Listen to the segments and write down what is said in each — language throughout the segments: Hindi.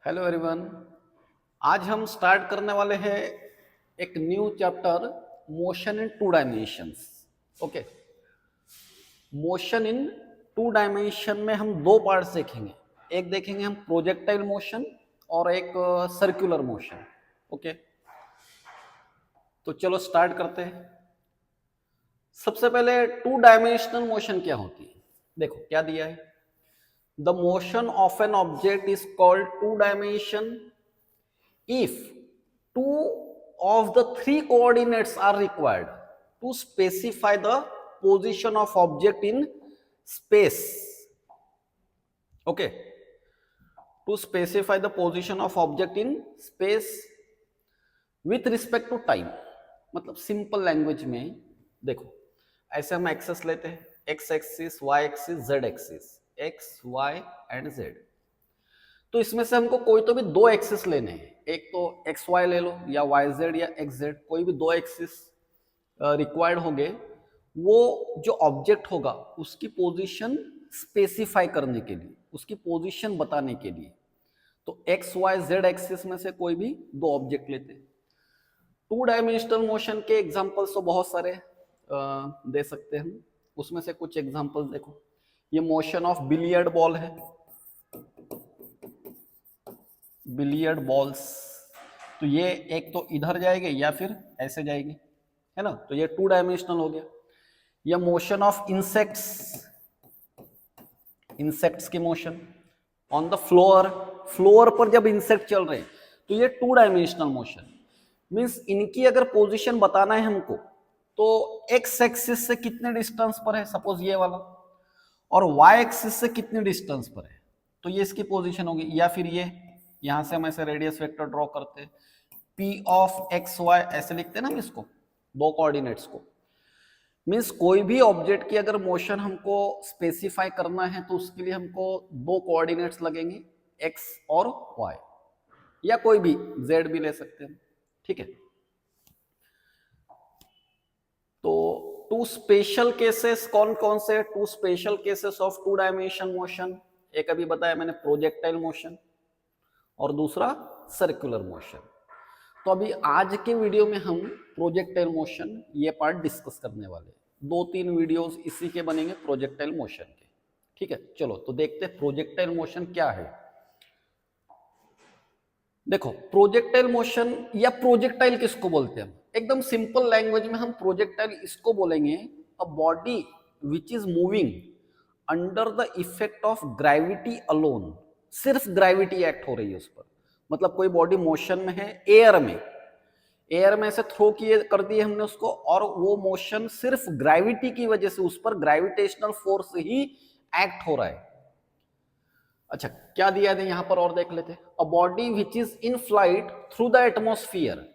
Hello everyone. आज हम स्टार्ट करने वाले हैं एक new chapter, motion in two dimensions. Okay, motion in two dimension में हम दो पार्ट्स देखेंगे। एक देखेंगे हम प्रोजेक्टाइल मोशन और एक सर्कुलर मोशन। ओके, तो चलो स्टार्ट करते हैं। सबसे पहले टू डायमेंशनल मोशन क्या होती है, देखो क्या दिया है। The motion of an object is called two dimension if two of the three coordinates are required to specify the position of object in space. Okay, to specify the position of object in space with respect to time. मतलब सिंपल लैंग्वेज में देखो, ऐसे हम एक्सेस लेते हैं, x axis, y axis, z axis, x y and z. तो इसमें से हमको कोई तो भी दो एक्सिस लेने हैं, एक तो एक्स वाई ले लो या वाई जेड या एक्स जेड, कोई भी दो एक्सिस रिक्वायर्ड होंगे। वो जो ऑब्जेक्ट होगा उसकी पोजीशन स्पेसिफाई करने के लिए, उसकी पोजीशन बताने के लिए, तो एक्स वाई जेड एक्सिस में से कोई भी दो ऑब्जेक्ट लेते हैं। टू डायमेंशनल मोशन के एग्जांपल्स तो बहुत सारे दे सकते हैं हम, उसमें से कुछ एग्जांपल्स देखो। ये मोशन ऑफ बिलियर्ड बॉल है, बिलियर्ड बॉल्स, तो ये एक तो इधर जाएगी या फिर ऐसे जाएगी, है ना, तो ये टू डायमेंशनल हो गया। या मोशन ऑफ इंसेक्ट्स, इंसेक्ट्स की motion on the floor, floor पर जब इंसेक्ट चल रहे हैं तो ये टू डायमेंशनल मोशन। मींस इनकी अगर पोजीशन बताना है हमको तो एक्स एक्सिस से कितने डिस्टेंस पर है, सपोज ये वाला, और वाई एक्सिस से कितने डिस्टेंस पर है, तो ये इसकी पोजीशन होगी। या फिर ये यहां से हम ऐसे रेडियस वेक्टर ड्रॉ करते हैं, P ऑफ एक्स वाई ऐसे लिखते हैं ना हम इसको, दो कोऑर्डिनेट्स को। मींस कोई भी ऑब्जेक्ट की अगर मोशन हमको स्पेसिफाई करना है तो उसके लिए हमको दो कोऑर्डिनेट्स लगेंगे, x और y, या कोई भी z भी ले सकते हैं, ठीक है। तो टू स्पेशल केसेस कौन कौन से, two special cases of two dimension motion, एक अभी बताया मैंने प्रोजेक्टाइल मोशन और दूसरा सर्कुलर मोशन। तो अभी आज के वीडियो में हम प्रोजेक्टाइल मोशन ये पार्ट डिस्कस करने वाले हैं। दो तीन वीडियोस इसी के बनेंगे प्रोजेक्टाइल मोशन के, ठीक है। चलो तो देखते हैं प्रोजेक्टाइल मोशन क्या है। देखो प्रोजेक्टाइल मोशन या प्रोजेक्टाइल किसको बोलते हैं, एकदम सिंपल लैंग्वेज में हम प्रोजेक्टाइल इसको बोलेंगे, a body which is moving under the effect of gravity alone. सिर्फ ग्रेविटी एक्ट हो रही है उस पर, मतलब कोई बॉडी मोशन में है, एयर में से थ्रो किए कर दिए हमने उसको, और वो मोशन सिर्फ ग्रेविटी की वजह से, उस पर ग्रेविटेशनल फोर्स ही एक्ट हो रहा है। अच्छा क्या दिया है यहां पर और देख लेते हैं। A body which is in flight through the atmosphere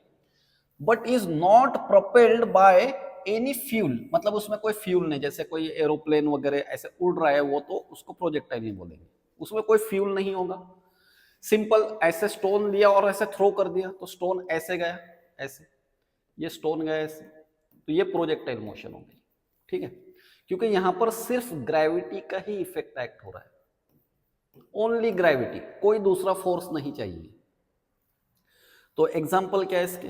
but is not propelled by any fuel, मतलब उसमें कोई फ्यूल नहीं, जैसे कोई एरोप्लेन वगैरह ऐसे उड़ रहा है वो, तो उसको प्रोजेक्टाइल नहीं बोलेंगे, उसमें कोई फ्यूल नहीं होगा। सिंपल ऐसे स्टोन लिया और ऐसे थ्रो कर दिया तो स्टोन ऐसे गया, ऐसे ये स्टोन गया ऐसे, तो ये प्रोजेक्टाइल मोशन हो गई, ठीक है। क्योंकि यहां पर सिर्फ ग्रेविटी का ही इफेक्ट एक्ट हो रहा है, ओनली ग्रेविटी, कोई दूसरा फोर्स नहीं चाहिए। तो एग्जांपल क्या है इसके,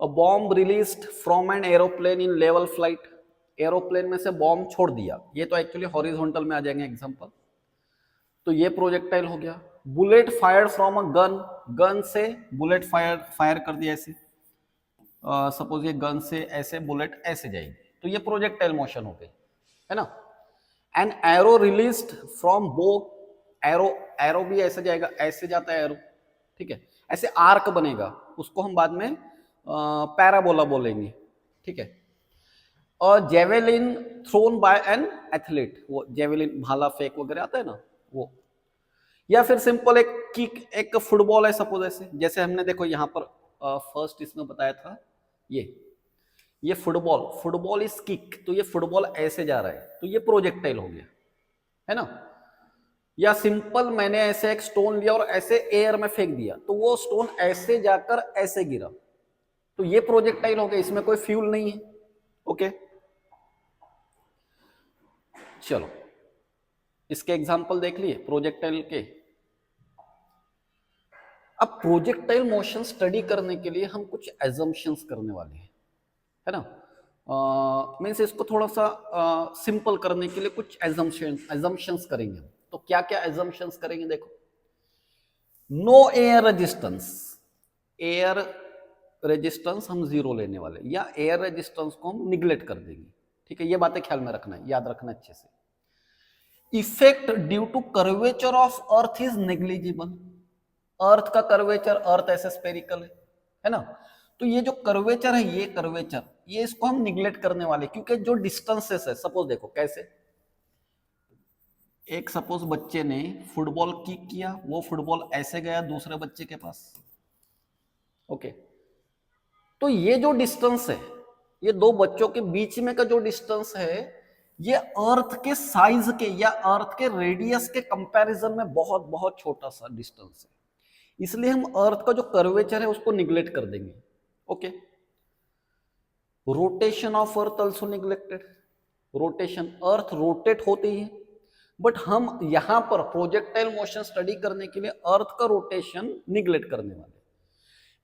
a bomb released from an aeroplane in level flight, aeroplane में से बॉम्ब छोड़ दिया, ये तो एक्चुअली हॉरिजॉन्टल में आ जाएंगे एग्जांपल, तो ये प्रोजेक्टाइल हो गया। Bullet fired from a gun, gun से बुलेट फायर कर दिया ऐसे, सपोज ये गन से ऐसे बुलेट ऐसे जाएगी, तो ये प्रोजेक्टाइल मोशन हो गई, है ना। एन एरो रिलीज्ड फ्रॉम बो, एरो, एरो भी ऐसे जाएगा, ऐसे जाता है एरो, ठीक है, ऐसे आर्क बनेगा, उसको हम बाद में पैराबोला बोलेंगे, ठीक है। और javelin thrown by an athlete, वो जेवेलिन भाला फेंक वगैरह आता है ना वो। या फिर सिंपल एक किक, एक फुटबॉल है सपोज ऐसे, जैसे हमने देखो यहाँ पर फर्स्ट इसमें बताया था, ये फुटबॉल, फुटबॉल इज किक, तो ये फुटबॉल ऐसे जा रहा है, तो ये प्रोजेक्टाइल हो गया, है ना। या सिंपल मैंने ऐसे एक स्टोन लिया और ऐसे एयर में फेंक दिया, तो वो स्टोन ऐसे जाकर ऐसे गिरा, तो ये प्रोजेक्टाइल हो गया, इसमें कोई फ्यूल नहीं है, ओके। चलो इसके एग्जांपल देख लिए प्रोजेक्टाइल के। अब प्रोजेक्टाइल मोशन स्टडी करने के लिए हम कुछ एजम्पशंस करने वाले हैं, है ना। मीन्स इसको थोड़ा सा सिंपल करने के लिए कुछ एजम्पशंस करेंगे हम। तो क्या क्या एजम्पशंस करेंगे, देखो। No air resistance, air resistance हम जीरो लेने वाले, या एयर रेजिस्टेंस को हम निग्लेक्ट कर देंगे, ठीक है। ये बातें ख्याल में रखना है, याद रखना अच्छे से। Effect due to curvature of earth is negligible, earth का कर्वेचर, अर्थ ऐसे स्पेरिकल है ना। तो ये जो कर्वेचर है, ये कर्वेचर, ये इसको हम निग्लेक्ट करने वाले, क्योंकि जो डिस्टेंसेस है, सपोज देखो कैसे, एक सपोज बच्चे ने फुटबॉल किक किया, वो फुटबॉल ऐसे गया दूसरे बच्चे के पास, ओके। तो ये जो डिस्टेंस है, ये दो बच्चों के बीच में का जो डिस्टेंस है, ये अर्थ के साइज के या अर्थ के रेडियस के कंपैरिजन में बहुत बहुत छोटा सा डिस्टेंस है, इसलिए हम अर्थ का जो कर्वेचर है उसको निग्लेक्ट कर देंगे, okay. Rotation of earth also neglected, rotation, earth rotate होती है, बट हम यहां पर प्रोजेक्टाइल मोशन स्टडी करने के लिए अर्थ का रोटेशन निग्लेक्ट करने वाले।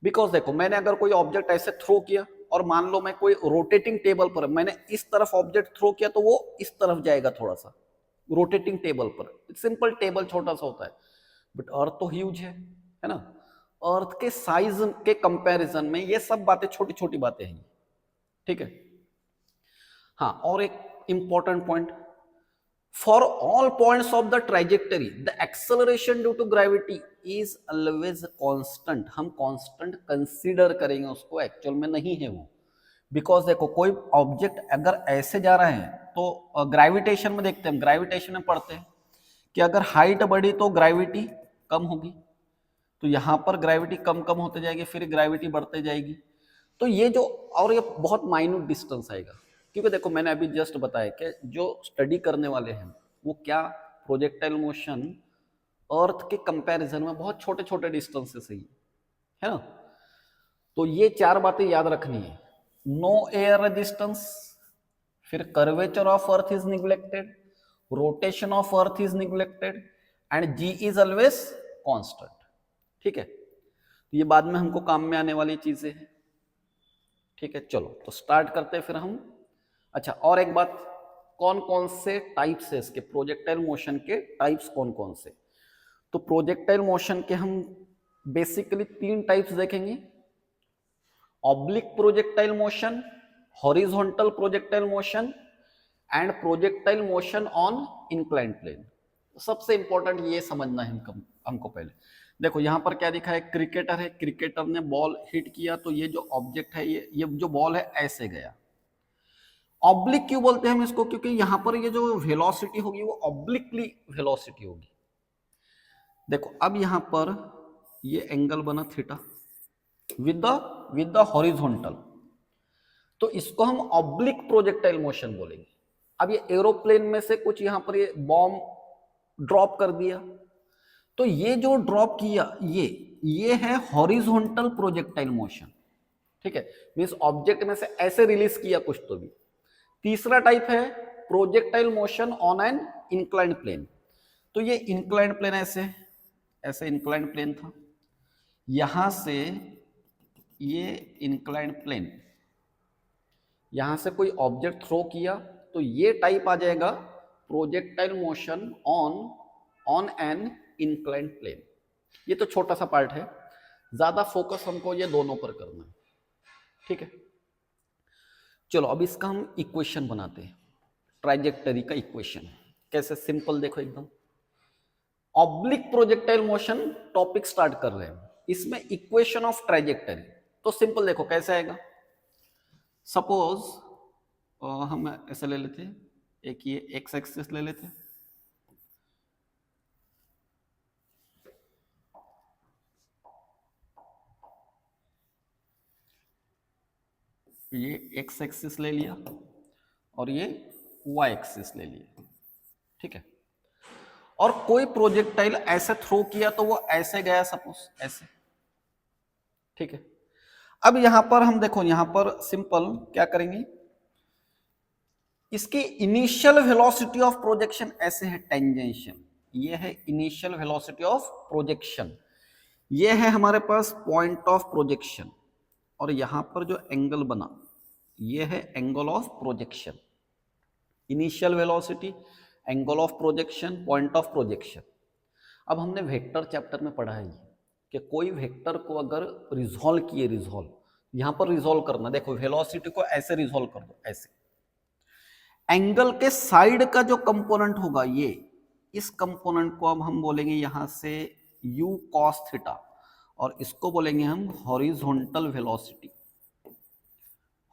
बिकॉज देखो, मैंने अगर कोई ऑब्जेक्ट ऐसे थ्रो किया, और मान लो मैं कोई रोटेटिंग टेबल पर, मैंने इस तरफ ऑब्जेक्ट थ्रो किया, तो वो इस तरफ जाएगा थोड़ा सा रोटेटिंग टेबल पर, सिंपल टेबल छोटा सा होता है, बट अर्थ तो ह्यूज है ना। अर्थ के साइज के कंपैरिजन में ये सब बातें छोटी छोटी बातें हैं, ठीक है। हाँ, और एक important point, for all points of the trajectory the acceleration due to gravity is always constant, हम कांस्टेंट कंसीडर करेंगे उसको, एक्चुअल में नहीं है वो। बिकॉज देखो, कोई ऑब्जेक्ट अगर ऐसे जा रहा है तो ग्रेविटेशन में देखते हैं, हम ग्रेविटेशन में पढ़ते हैं कि अगर हाइट बढ़ी तो ग्रेविटी कम होगी, तो यहां पर ग्रेविटी कम कम होते जाएगी, फिर ग्रेविटी बढ़ते जाएगी। तो ये जो, और ये बहुत माइन्यूट डिस्टेंस आएगा, क्योंकि देखो मैंने अभी जस्ट बताया कि जो स्टडी करने वाले हैं वो क्या, प्रोजेक्टाइल मोशन अर्थ के कंपैरिजन में बहुत छोटे छोटे डिस्टेंसेस है ना। तो ये चार बातें याद रखनी है, नो एयर रेजिस्टेंस, फिर curvature of earth is neglected, rotation of earth is neglected, and g is always constant, ठीक है। तो ये बाद में हमको काम में आने वाली चीजें हैं, ठीक है। चलो तो स्टार्ट करते हैं फिर हम। अच्छा, और एक बात, कौन कौन से टाइप्स है इसके, प्रोजेक्टाइल मोशन के टाइप्स कौन कौन से। तो प्रोजेक्टाइल मोशन के हम बेसिकली तीन टाइप्स देखेंगे, oblique projectile motion, horizontal projectile motion, and projectile motion on inclined plane. सबसे इंपॉर्टेंट ये समझना है हमको पहले। देखो यहाँ पर क्या दिखा है, क्रिकेटर है, क्रिकेटर ने बॉल हिट किया, तो ये जो ऑब्जेक्ट है, ये जो बॉल है ऐसे गया। ऑब्लिक क्यों बोलते हैं हम इसको, क्योंकि यहां पर ये जो वेलोसिटी होगी वो ऑब्लिकली वेलोसिटी होगी। देखो अब यहां पर ये एंगल बना थीटा विद द हॉरिजॉन्टल, तो इसको हम ऑब्लिक प्रोजेक्टाइल मोशन बोलेंगे। अब ये एरोप्लेन में से कुछ यहां पर ये बॉम्ब ड्रॉप कर दिया, तो ये जो ड्रॉप किया ये है हॉरिजॉन्टल प्रोजेक्टाइल मोशन, ठीक है। मींस ऑब्जेक्ट में से ऐसे रिलीज किया कुछ तो भी। तीसरा टाइप है projectile motion on an inclined plane, तो ये इंक्लाइंड प्लेन ऐसे इंक्लाइंड प्लेन था, यहां से ये इंक्लाइंड प्लेन, यहां से कोई ऑब्जेक्ट थ्रो किया, तो ये टाइप आ जाएगा projectile motion on an inclined plane. ये तो छोटा सा पार्ट है, ज्यादा फोकस हमको ये दोनों पर करना है, ठीक है। चलो अब इसका हम इक्वेशन बनाते हैं, ट्राइजेक्टरी का इक्वेशन। कैसे, सिंपल देखो एकदम, oblique projectile motion topic start कर रहे हैं, इसमें इक्वेशन ऑफ ट्राइजेक्टरी। तो सिंपल देखो कैसे आएगा, सपोज हम ऐसे ले लेते हैं, एक ये एक्स एक्सिस ले लेते हैं, ये एक्स एक्सिस ले लिया और ये वाई एक्सिस ले लिया, ठीक है। और कोई प्रोजेक्टाइल ऐसे थ्रो किया तो वो ऐसे गया, सपोज ऐसे, ठीक है। अब यहां पर हम देखो, यहां पर सिंपल क्या करेंगे, इसकी इनिशियल वेलोसिटी ऑफ प्रोजेक्शन ऐसे है टेंजेंशियल, ये है इनिशियल वेलोसिटी ऑफ प्रोजेक्शन। ये है हमारे पास पॉइंट ऑफ प्रोजेक्शन, और यहां पर जो एंगल बना ये है angle of projection. Initial velocity, angle of projection, point of projection. अब हमने वेक्टर चैप्टर में पढ़ा है कि कोई वेक्टर को अगर रिजॉल्व किए, रिजॉल्व यहां पर रिजॉल्व करना, देखो वेलोसिटी को ऐसे रिजॉल्व कर दो, ऐसे एंगल के साइड का जो कंपोनेंट होगा ये, इस कंपोनेंट को अब हम बोलेंगे यहां से u cos थीटा, और इसको बोलेंगे हम हॉरिजॉन्टल वेलोसिटी,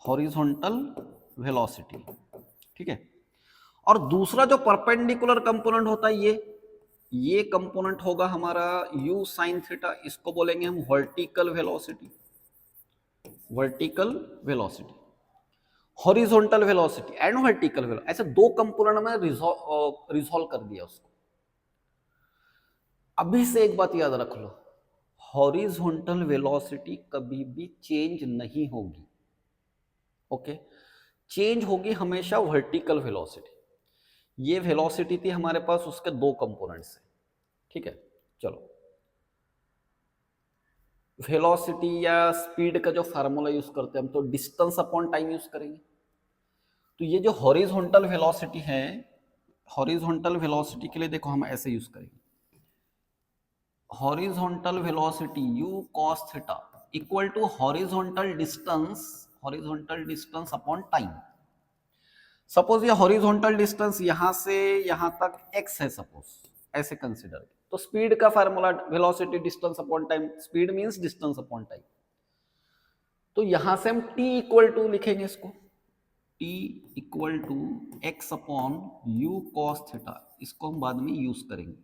हॉरिजॉन्टल वेलोसिटी, ठीक है। और दूसरा जो परपेंडिकुलर कंपोनेंट होता है ये कंपोनेंट होगा हमारा u sin थीटा, इसको बोलेंगे हम vertical velocity, vertical velocity, horizontal velocity and vertical velocity, ऐसे दो कंपोनेंट में रिजॉल्व कर दिया उसको। अभी से एक बात याद रख लो, हॉरिजॉन्टल वेलोसिटी कभी भी चेंज नहीं होगी, ओके। चेंज होगी हमेशा वर्टिकल वेलोसिटी। ये वेलोसिटी थी हमारे पास उसके दो कंपोनेंट्स है, ठीक है। चलो वेलोसिटी या स्पीड का जो फार्मूला यूज करते हैं हम, तो डिस्टेंस अपॉन टाइम यूज करेंगे। तो ये जो हॉरिजॉन्टल वेलोसिटी है, हॉरिजॉन्टल वेलोसिटी के लिए देखो हम ऐसे यूज करेंगे, horizontal velocity u cos theta equal to horizontal distance upon time. Suppose ये हॉरिजॉन्टल डिस्टेंस यहां से यहां तक x है, सपोज ऐसे कंसीडर, तो स्पीड का formula velocity distance upon time, speed means distance upon time. तो यहां से हम t इक्वल टू लिखेंगे इसको, t equal to x upon u cos theta, इसको हम बाद में यूज करेंगे,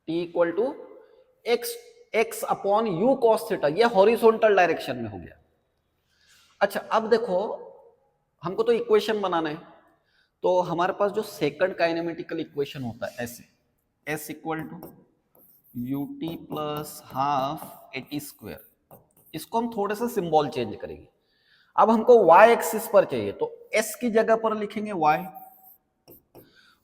t equal to x upon u cos theta, ये हॉरिजॉन्टल डायरेक्शन में हो गया। अच्छा अब देखो हमको तो इक्वेशन बनाना है, तो हमारे पास जो सेकंड काइनेमेटिकल इक्वेशन होता है ऐसे, s equal to ut plus half a t square, इसको हम थोड़े से सिंबल चेंज करेंगे। अब हमको y एक्सिस पर चाहिए, तो s की जगह पर लिखेंगे y।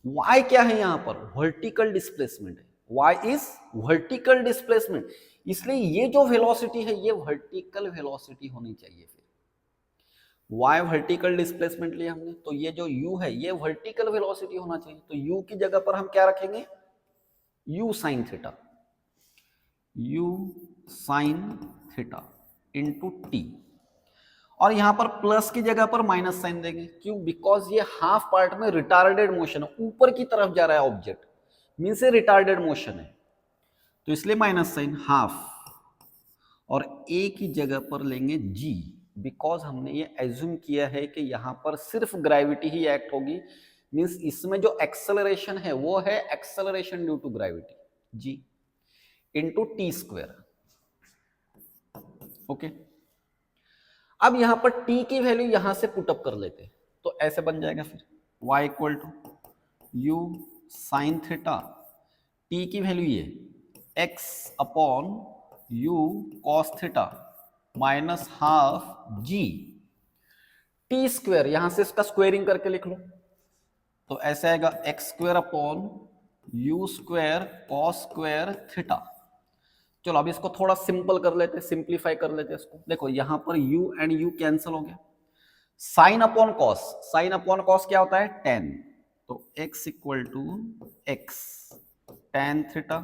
y क्या है यहां पर, वर्टिकल डिस्प्लेसमेंट है, y इज वर्टिकल डिस्प्लेसमेंट, इसलिए ये जो वेलोसिटी है ये वर्टिकल वेलोसिटी होनी चाहिए। फिर y वर्टिकल डिस्प्लेसमेंट लिया हमने, तो ये जो u है ये वर्टिकल वेलोसिटी होना चाहिए, तो u की जगह पर हम क्या रखेंगे, u sin theta, u sin theta into T, और यहां पर प्लस की जगह पर माइनस साइन देंगे, क्यों, बिकॉज ये हाफ पार्ट में रिटार्डेड मोशन है, ऊपर की तरफ जा रहा है ऑब्जेक्ट, मीन से रिटार्डेड मोशन है, तो इसलिए माइनस साइन हाफ, और a की जगह पर लेंगे g, बिकॉज हमने ये एज्यूम किया है कि यहां पर सिर्फ ग्रेविटी ही एक्ट होगी, मींस इसमें जो एक्सेलरेशन है वो है acceleration due to gravity, g into t square, okay. अब यहां पर t की वैल्यू यहां से पुटअप कर लेते हैं, तो ऐसे बन जाएगा फिर y equal to u sine theta, t की वैल्यू ये x upon u cos theta minus half g, t square यहां से इसका स्क्वेयरिंग करके लिख लो, तो ऐसे आएगा x square upon you square cos square theta. चलो अब इसको थोड़ा सिंपल कर लेते हैं, सिंप्लीफाई कर लेते हैं इसको, देखो यहां पर u एंड u कैंसिल हो गया, sine upon cos, sine upon cos क्या होता है, टेन, तो x equal to x tan theta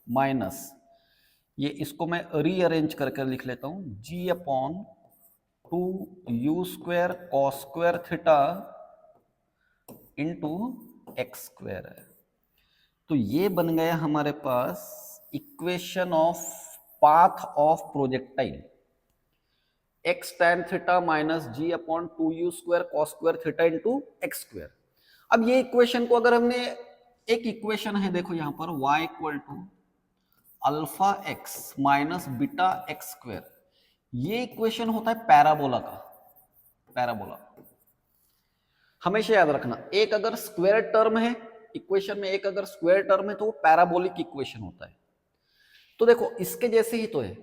minus, ये इसको मैं रीअरेंज करके लिख लेता हूं, g upon two u square cos square theta into x square है। तो ये बन गया हमारे पास equation of path of projectile, x tan theta minus g upon two u square cos square theta into x square. अब ये इक्वेशन को अगर हमने, एक इक्वेशन है देखो यहां पर y equal to alpha x minus beta x square, ये इक्वेशन होता है पैराबोला का, पैराबोला हमेशा याद रखना, एक अगर स्क्वायर टर्म है इक्वेशन में, एक अगर स्क्वायर टर्म है तो वो पैराबोलिक इक्वेशन होता है। तो देखो इसके जैसे ही तो है,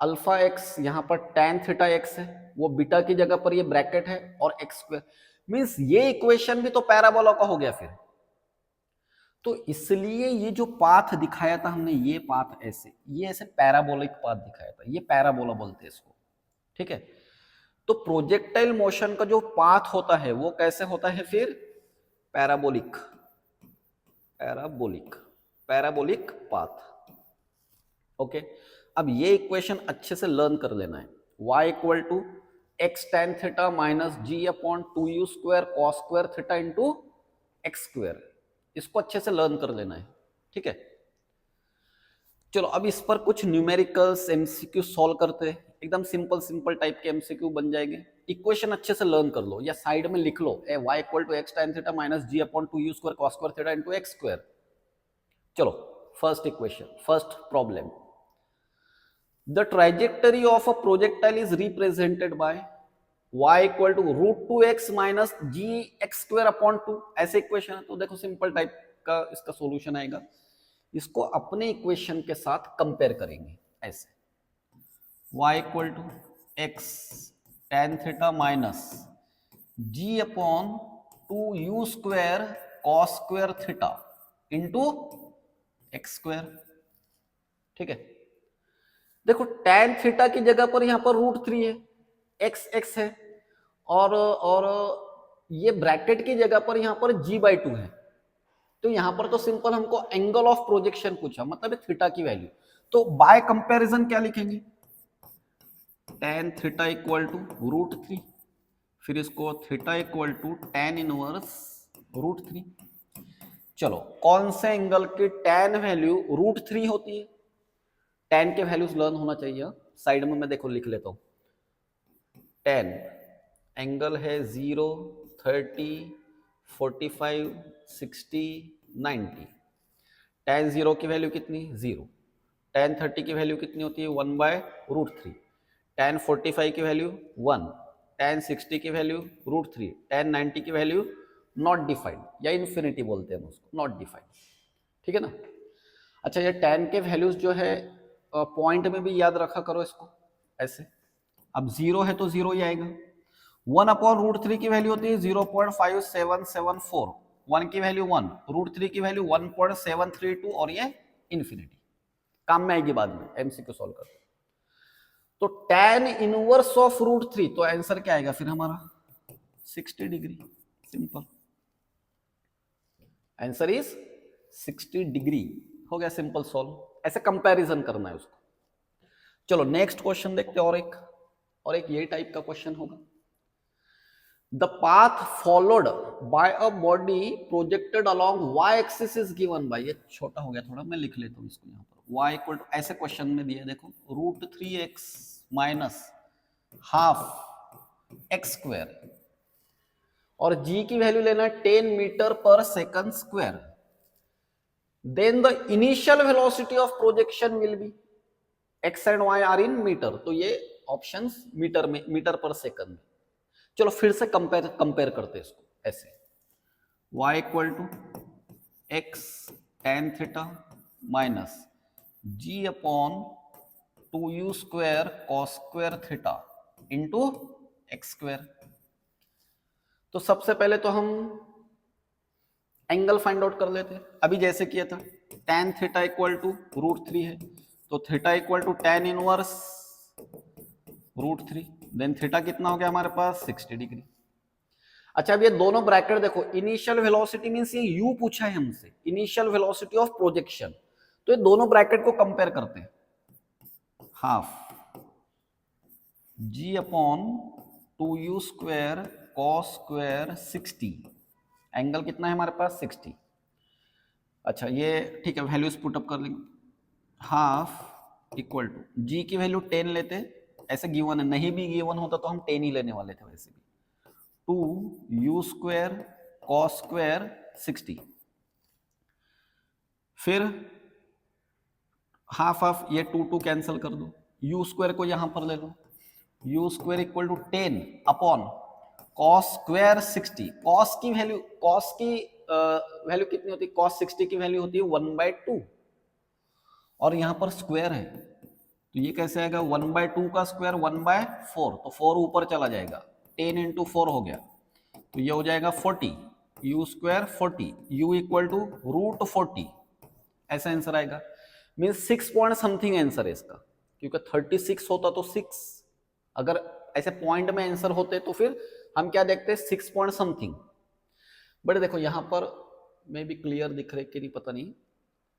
अल्फा एक्स यहां पर tan थीटा एक्स है, वो बीटा की जगह पर ये ब्रैकेट है और एक्स स्क्वायर, मींस ये इक्वेशन भी तो पैराबोला का हो गया फिर। तो इसलिए ये जो पाथ दिखाया था हमने, ये पाथ ऐसे, ये ऐसे पैराबोलिक पाथ दिखाया था, ये पैराबोला बोलते हैं इसको, ठीक है। तो प्रोजेक्टाइल मोशन का जो पाथ होता है वो कैसे होता है फिर? Parabolic, parabolic, parabolic path. Okay, अब ये इक्वेशन अच्छे से लर्न कर लेना है। y equal to x tan theta minus g upon 2u square cos square theta into x square, इसको अच्छे से लर्न कर लेना है, ठीक है। चलो अब इस पर कुछ न्यूमेरिकल्स एमसीक्यू सॉल्व करते हैं, एकदम सिंपल सिंपल टाइप के एमसीक्यू बन जाएंगे। इक्वेशन अच्छे से लर्न कर लो या साइड में लिख लो, y equal to x tan theta minus g upon 2u square cos square theta into x square. चलो first equation, first problem, the trajectory of a projectile is represented by y equal to root two x minus g x square upon 2, ऐसे इक्वेशन है। तो देखो सिंपल टाइप का इसका सॉल्यूशन आएगा, इसको अपने इक्वेशन के साथ कंपेयर करेंगे ऐसे, y equal to x tan theta minus g upon 2u square cos square theta into x square, ठीक है। देखो tan थीटा की जगह पर यहां पर रूट 3 है, एक्स एक्स है, और ये ब्रैकेट की जगह पर यहां पर g/2 है। तो यहां पर तो सिंपल हमको एंगल ऑफ प्रोजेक्शन पूछा, मतलब थीटा की वैल्यू, तो बाय कंपैरिजन क्या लिखेंगे? tan theta equal to root 3, फिर इसको theta equal to tan inverse root 3। चलो कौन से एंगल की tan वैल्यू रूट 3 होती है? tan के वैल्यूज लर्न होना चाहिए, साइड में मैं देखो लिख लेता हूं। tan एंगल है 0, 30, 45, 60, 90। tan 0 की वैल्यू कितनी? 0। tan 30 की वैल्यू कितनी होती है? 1 बाय रूट 3। tan 45 की वैल्यू 1, tan 60 की वैल्यू रूट 3, tan 90 की वैल्यू नॉट डिफाइंड या इन्फिनिटी बोलते हैं हम उसको, नॉट डिफाइंड, ठीक है ना। अच्छा ये tan के वैल्यूज जो है पॉइंट में भी याद रखा करो इसको ऐसे, अब 0 है तो 0 ही आएगा। 1 अपॉन रूट 3 की वैल्यू होती है 0.5774, 1 की वैल्यू 1, रूट 3 की वैल्यू 1.732, और ये इन्फिनिटी, काम में आएगी बाद में एमसीक्यू सॉल्व करते। तो tan इनवर्स ऑफ रूट 3, तो आंसर क्या आएगा फिर हमारा? 60 degree, simple answer is 60 degree, हो गया सिंपल सॉल्व। ऐसे कंपैरिजन करना है उसको। चलो नेक्स्ट क्वेश्चन देखते हैं, और एक ये टाइप का क्वेश्चन होगा, the path followed by a body projected along y axis is given by, ये छोटा हो गया थोड़ा, मैं लिख लेता हूं इसको यहां पर, y इक्वल टू ऐसे क्वेश्चन में दिया है देखो, root 3x minus half x square, और g की वैल्यू लेना है 10 मीटर पर second square, then the initial velocity of projection will be, x and y are in metre, तो ये ऑप्शंस मीटर में, मीटर पर सेकंड में। चलो फिर से कंपेयर करते हैं इसको ऐसे, y equal to x tan theta minus g upon 2u square cos square theta into x square. तो सबसे पहले तो हम एंगल फाइंड आउट कर लेते हैं, अभी जैसे किया था, tan theta equal to root 3 है, तो theta equal to tan inverse root 3, then theta कितना हो गया हमारे पास? 60 डिग्री। अच्छा अब ये दोनों ब्रैकेट देखो, इनिशियल वेलोसिटी मींस ये u पूछा है हमसे, इनिशियल वेलोसिटी ऑफ प्रोजेक्शन, तो ये दोनों ब्रैकेट को कंपेयर करते हैं, half g upon 2u square cos square 60, angle कितना है हमारे पास? 60। अच्छा ये ठीक है, वैल्यूज पुटअप कर लेंगे, हाफ इक्वल टू जी की वैल्यू 10 लेते, ऐसे गिवन है, नहीं भी गिवन होता तो हम 10 ही लेने वाले थे वैसे भी, 2u स्क्वायर कॉस स्क्वायर 60, फिर हाफ हाफ ये 2 कैंसिल कर दो, u स्क्वायर को यहां पर ले लो, u square equal to 10 upon cos square 60, cos की वैल्यू, कॉस की वैल्यू कितनी होती है? कॉस 60 की वैल्यू होती है 1/2, और यहां पर स्क्वायर है, तो ये कैसे आएगा? 1/2 का स्क्वायर 1/4, तो 4 ऊपर चला जाएगा, 10 इंटू 4 हो गया, तो ये हो जाएगा 40, u square 40, u equal to √40, ऐसा आंसर आएगा। मीन्स 6 पॉइंट समथिंग आंसर है इसका, क्योंकि 36 होता तो 6, अगर ऐसे पॉइंट में आंसर होते तो फिर हम क्या देखते हैं 6 पॉइंट समथिंग। बट देखो यहां पर मे भी क्लियर दिख रहे कि नहीं पता नहीं,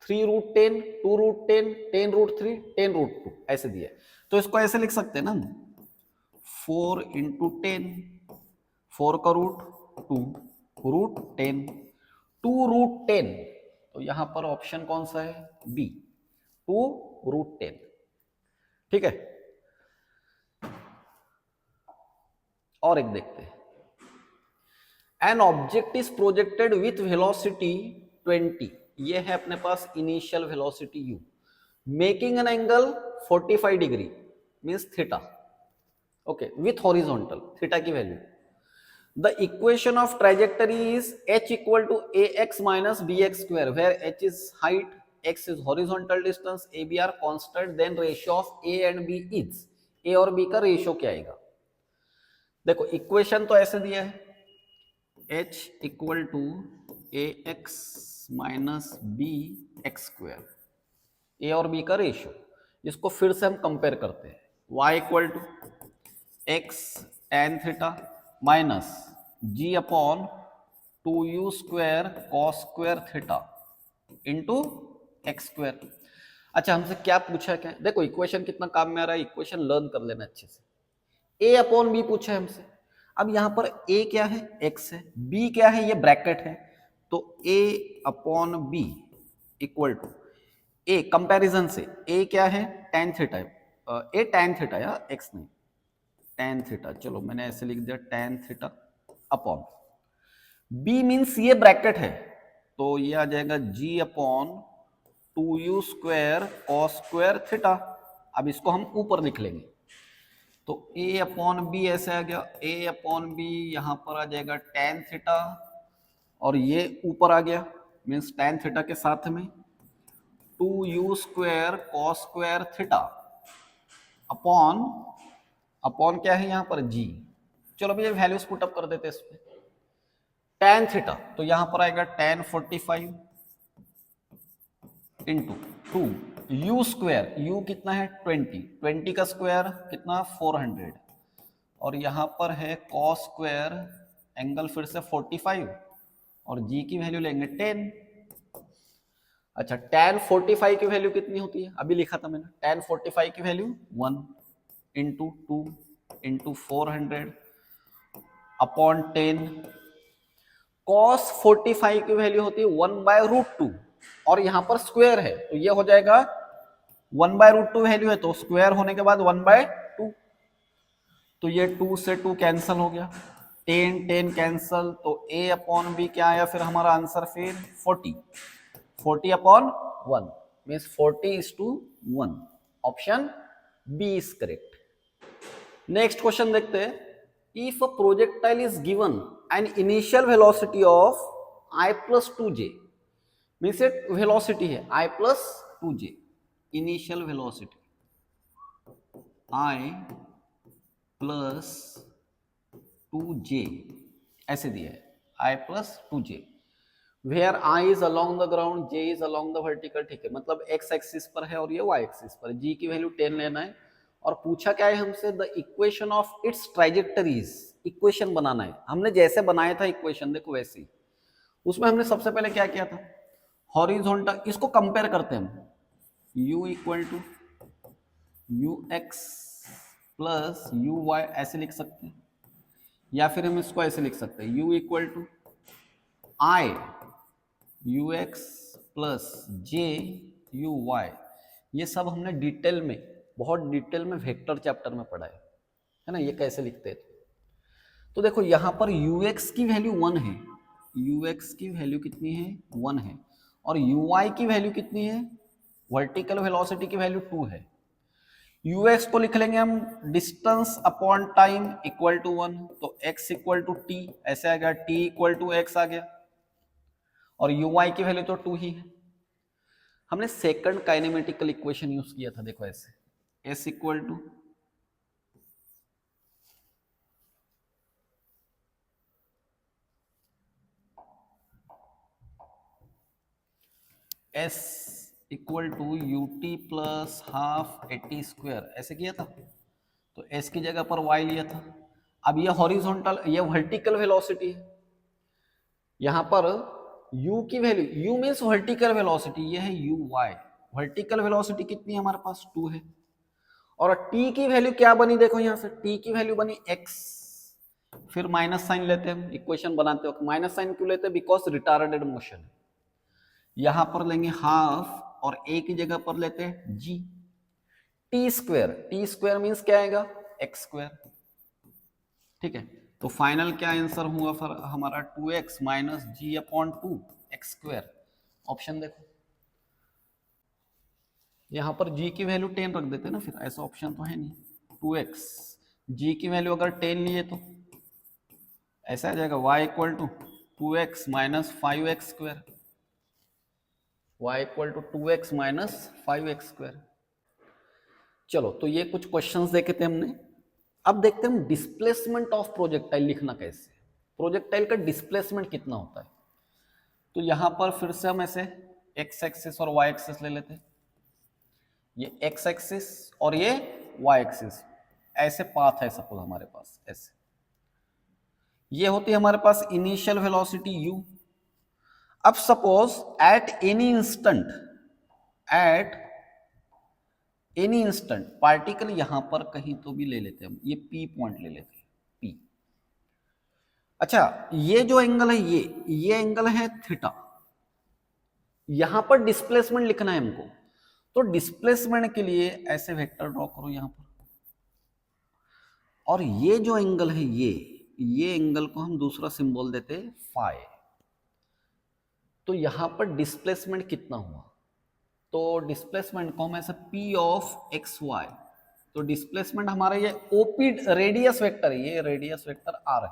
3√10, 2√10, 10√3, 10√2 ऐसे दिया है। तो इसको ऐसे लिख सकते हैं ना, 4 इंटू 10, 4 का रूट 2, √10, 2√10, तो यहां पर ऑप्शन कौन सा है, बी, 2√10। ठीक है, और एक देखते हैं। An object is projected with velocity 20, ये है अपने पास initial velocity u, making an angle 45 degree means theta, okay, with horizontal, theta की value. The equation of trajectory is h equal to ax minus bx square, where h is height, x is horizontal distance, AB are constant, then ratio of A and B is, A और B का रेशियो क्या आएगा। देखो इक्वेशन तो ऐसे दिया है, h equal to ax minus b x square, a और बी का रेशियो, इसको फिर से हम कंपेयर करते हैं, y equal to x tan theta minus g upon 2u square cos square theta into x square. अच्छा हमसे क्या पूछा, क्या देखो इक्वेशन कितना काम में आ रहा है, इक्वेशन लर्न कर लेना अच्छे से। a अपॉन बी पूछा है हमसे, अब यहां पर a क्या है, x है, b क्या है, ये ब्रैकेट है, तो a upon b equal to a, comparison से a क्या है, tan थीटा है, a tan थीटा या x नहीं, tan थीटा, चलो मैंने ऐसे लिख दिया tan theta upon b means ये ब्रैकेट है, तो ये आ जाएगा g upon 2u square cos square theta. अब इसको हम ऊपर लिख लेंगे, तो a अपॉन बी ऐसे आ गया, a अपॉन बी यहां पर आ जाएगा tan थीटा, और ये ऊपर आ गया मीन्स tan थीटा के साथ में 2u square cos square theta upon, upon क्या है यहां पर g, चलो अभी ये वैल्यूज पुटअप कर देते हैं इसमें, tan थीटा तो यहां पर आएगा tan 45 into 2 u square, u कितना है 20, 20 का स्क्वायर कितना 400, और यहां पर है cos स्क्वायर एंगल फिर से 45, और g की वैल्यू लेंगे 10। अच्छा tan 45 की वैल्यू कितनी होती है, अभी लिखा था मैंने, tan 45 की value 1 into 2 into 400 upon 10, cos 45 की वैल्यू होती है 1/√2, और यहां पर स्क्वायर है तो ये हो जाएगा 1/√2 वैल्यू है, तो स्क्वायर होने के बाद 1/2, तो ये 2 से 2 कैंसल हो गया, 10 10 कैंसल, तो a अपॉन बी क्या आया फिर हमारा आंसर, फिर 40 upon 1 means 40:1, option B is correct. Next question देखते हैं, if a projectile is given an initial velocity of i plus 2j, means velocity है i plus 2j, initial velocity i plus 2j ऐसे दिया है, i plus 2j, where i is along the ground, j is along the vertical, ठीक है, मतलब x एक्सिस पर है और ये y एक्सिस पर है, g की वैल्यू 10 लेना है, और पूछा क्या है हमसे, the equation of its trajectories, equation बनाना है, हमने जैसे बनाया था इक्वेशन देखो वैसे ही, उसमें हमने सबसे पहले क्या किया था, हॉरिजॉन्टल, इसको कंपेयर करते हैं हम, u equal to u x plus u y ऐसे लिख सकते हैं, या फिर हम इसको ऐसे लिख सकते हैं, u equal to i u x plus j u y, ये सब हमने डिटेल में, बहुत डिटेल में वेक्टर चैप्टर में पढ़ा है ना, ये कैसे लिखते हैं। तो देखो यहां पर ux की वैल्यू 1 है, ux की वैल्यू कितनी है 1 है, और uy की वैल्यू कितनी है, वर्टिकल वेलोसिटी की वैल्यू 2 है, ux को लिख लेंगे हम distance upon time equal to 1, तो x इक्वल टू टी ऐसे आ गया, t इक्वल टू x आ गया, और uy की वैल्यू तो 2 ही है। हमने सेकंड काइनेमेटिकल इक्वेशन यूज किया था, देखो ऐसे s equal to s equal to u t plus half a t square, ऐसे किया था। तो एस की जगह पर वाई लिया था। अब ये हॉरिजॉन्टल, ये वर्टिकल वेलोसिटी है। यहां पर u की value, u means vertical velocity, ये है u y। वर्टिकल वेलोसिटी कितनी है हमारे पास, 2 है। और t की वैल्यू क्या बनी, देखो यहां से t की वैल्यू बनी x। फिर माइनस साइन लेते हैं हम इक्वेशन बनाते वक्त। माइनस साइन क्यों लेते हैं, बिकॉज रिटार्डेड मोशन। यहां पर लेंगे हाफ और a की जगह पर लेते हैं g। टी स्क्वायर मीन्स क्या आएगा, एक्स स्क्वायर। ठीक है, तो फाइनल क्या आंसर हुआ फिर हमारा, 2x minus g upon 2 x square. Option देखो, यहां पर g की वैल्यू 10 रख देते ना, फिर ऐसा ऑप्शन तो है नहीं। 2x, g की वैल्यू अगर 10 लिए तो ऐसा आ जाएगा y equal to 2x minus 5x स्क्वायर। y equal to 2x minus 5x स्क्वायर। चलो, तो ये कुछ क्वेश्चंस देखे थे हमने। अब देखते हैं हम डिस्प्लेसमेंट ऑफ प्रोजेक्टाइल लिखना कैसे। प्रोजेक्टाइल का डिस्प्लेसमेंट कितना होता है। तो यहां पर फिर से हम ऐसे एक्स एक्सिस और वाई एक्सिस ले लेते हैं। ये एक्स एक्सिस और ये वाई एक्सिस, ऐसे पाथ है सपोज हमारे पास, ऐसे। ये होती है हमारे पास इनिशियल वेलोसिटी u। अब suppose at any instant particle यहां पर कहीं तो भी ले लेते हैं हम, ये p पॉइंट ले लेते हैं, p। अच्छा, ये जो एंगल है, ये एंगल है थीटा। यहां पर डिस्प्लेसमेंट लिखना है हमको, तो डिस्प्लेसमेंट के लिए ऐसे वेक्टर ड्रॉ करो यहां पर। और ये जो एंगल है, ये एंगल को हम दूसरा सिंबल देते हैं फाई। तो यहां पर डिस्प्लेसमेंट कितना हुआ, तो डिस्प्लेसमेंट को हम ऐसे p ऑफ एक्स वाई। तो डिस्प्लेसमेंट हमारा ये ओपी रेडियस वेक्टर है, ये रेडियस वेक्टर r है।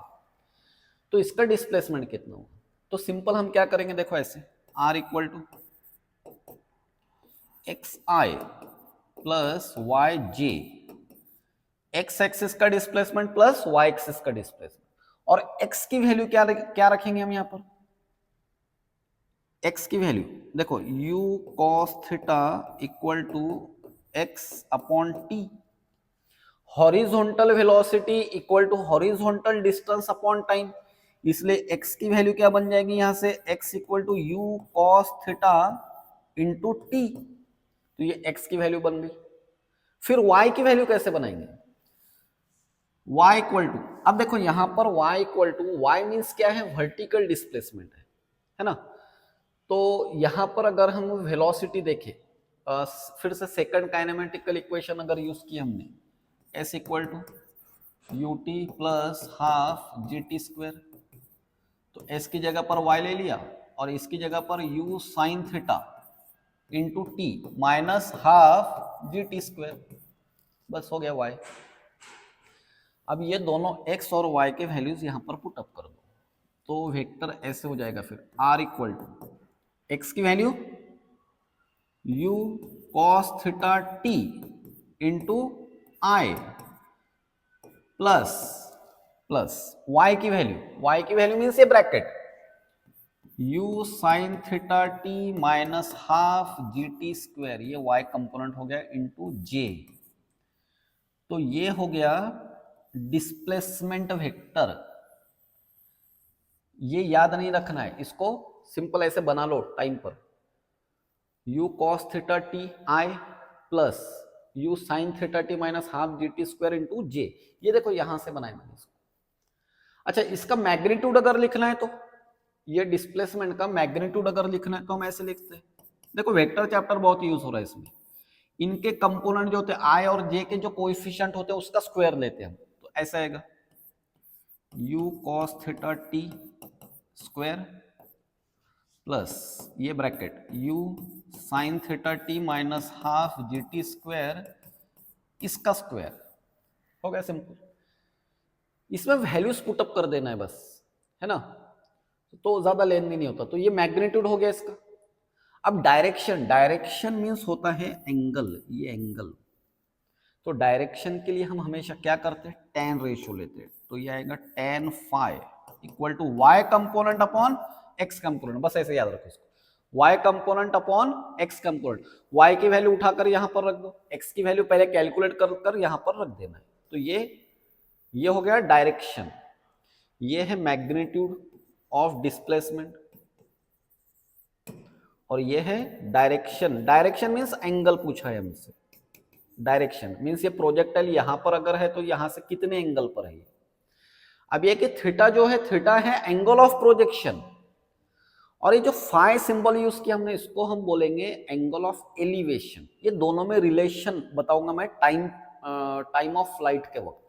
तो इसका डिस्प्लेसमेंट कितना हुआ, तो सिंपल हम क्या करेंगे, देखो ऐसे r equal to x i plus y j, x axis का डिस्प्लेसमेंट प्लस वाई एक्सिस का डिस्प्लेसमेंट। और x की वैल्यू क्या रखेंगे हम यहां पर, x की वैल्यू देखो u cos theta equal to x upon t. Horizontal velocity equal to horizontal distance upon time, इसलिए x की वैल्यू क्या बन जाएगी यहां से, x equal to u cos theta into t. तो ये x की वैल्यू बन गई। फिर y की वैल्यू कैसे बनाएंगे, y इक्वल टू, अब देखो यहां पर y equal to, y means क्या है, वर्टिकल डिस्प्लेसमेंट है ना। तो यहां पर अगर हम वेलोसिटी देखें, फिर से सेकंड काइनेमेटिकल इक्वेशन अगर यूज की हमने, s equal to u t plus half g t square. तो s की जगह पर y ले लिया और इसकी जगह पर u sine theta into T minus half g t square, बस हो गया y। अब ये दोनों x और y के वैल्यूज यहां पर पुट अप कर दो, तो वेक्टर ऐसे हो जाएगा फिर r इक्वल टू x की value u cos theta t into i plus y की वैल्यू मीन्स ये bracket u sin theta t minus half g t square, ये y कंपोनेंट हो गया इंटू j। तो ये हो गया डिस्प्लेसमेंट वेक्टर। ये याद नहीं रखना है, इसको सिंपल ऐसे बना लो टाइम पर, u cos theta t i plus u sin theta t minus half g t square into j. ये देखो यहां से बनाए मैंने इसको। अच्छा, इसका मैग्नीट्यूड अगर लिखना है, तो ये डिस्प्लेसमेंट का मैग्नीट्यूड अगर लिखना है तो हम ऐसे लिखते हैं। देखो वेक्टर चैप्टर बहुत यूज हो रहा है इसमें, इनके कंपोनेंट जो होते हैं आई और जे के जो कोएफिशिएंट होते हैं उसका स्क्वायर लेते हैं हम। तो ऐसा आएगा u cos theta t square plus ये bracket u sin theta t minus half g t square, इसका स्क्वायर हो गया सिंपल। इसमें वैल्यूज पुटअप कर देना है बस, है ना, तो ज्यादा लेन देन नहीं होता। तो ये मैग्नीट्यूड हो गया इसका। अब डायरेक्शन मीन्स होता है एंगल, ये एंगल। तो डायरेक्शन के लिए हम हमेशा क्या करते हैं, tan रेशियो लेते हैं। तो ये आएगा tan phi equal to y component upon x component, बस ऐसे याद रखो इसको। y component upon x component, y की वैल्यू उठाकर यहां पर रख दो, x की वैल्यू पहले कैलकुलेट कर यहां पर रख देना है। तो ये हो गया डायरेक्शन, ये है मैग्नीट्यूड ऑफ डिस्प्लेसमेंट, और ये है डायरेक्शन। डायरेक्शन मीन्स एंगल पूछा है हमसे, डायरेक्शन मीन्स ये प्रोजेक्टाइल यहां पर अगर है तो यहां से कितने एंगल पर है। अब ये कि थीटा जो है, थीटा है एंगल ऑफ प्रोजेक्शन, और ये जो फाई सिंबल यूज किया हमने इसको हम बोलेंगे एंगल ऑफ एलिवेशन। ये दोनों में रिलेशन बताऊंगा मैं टाइम ऑफ फ्लाइट के वक्त,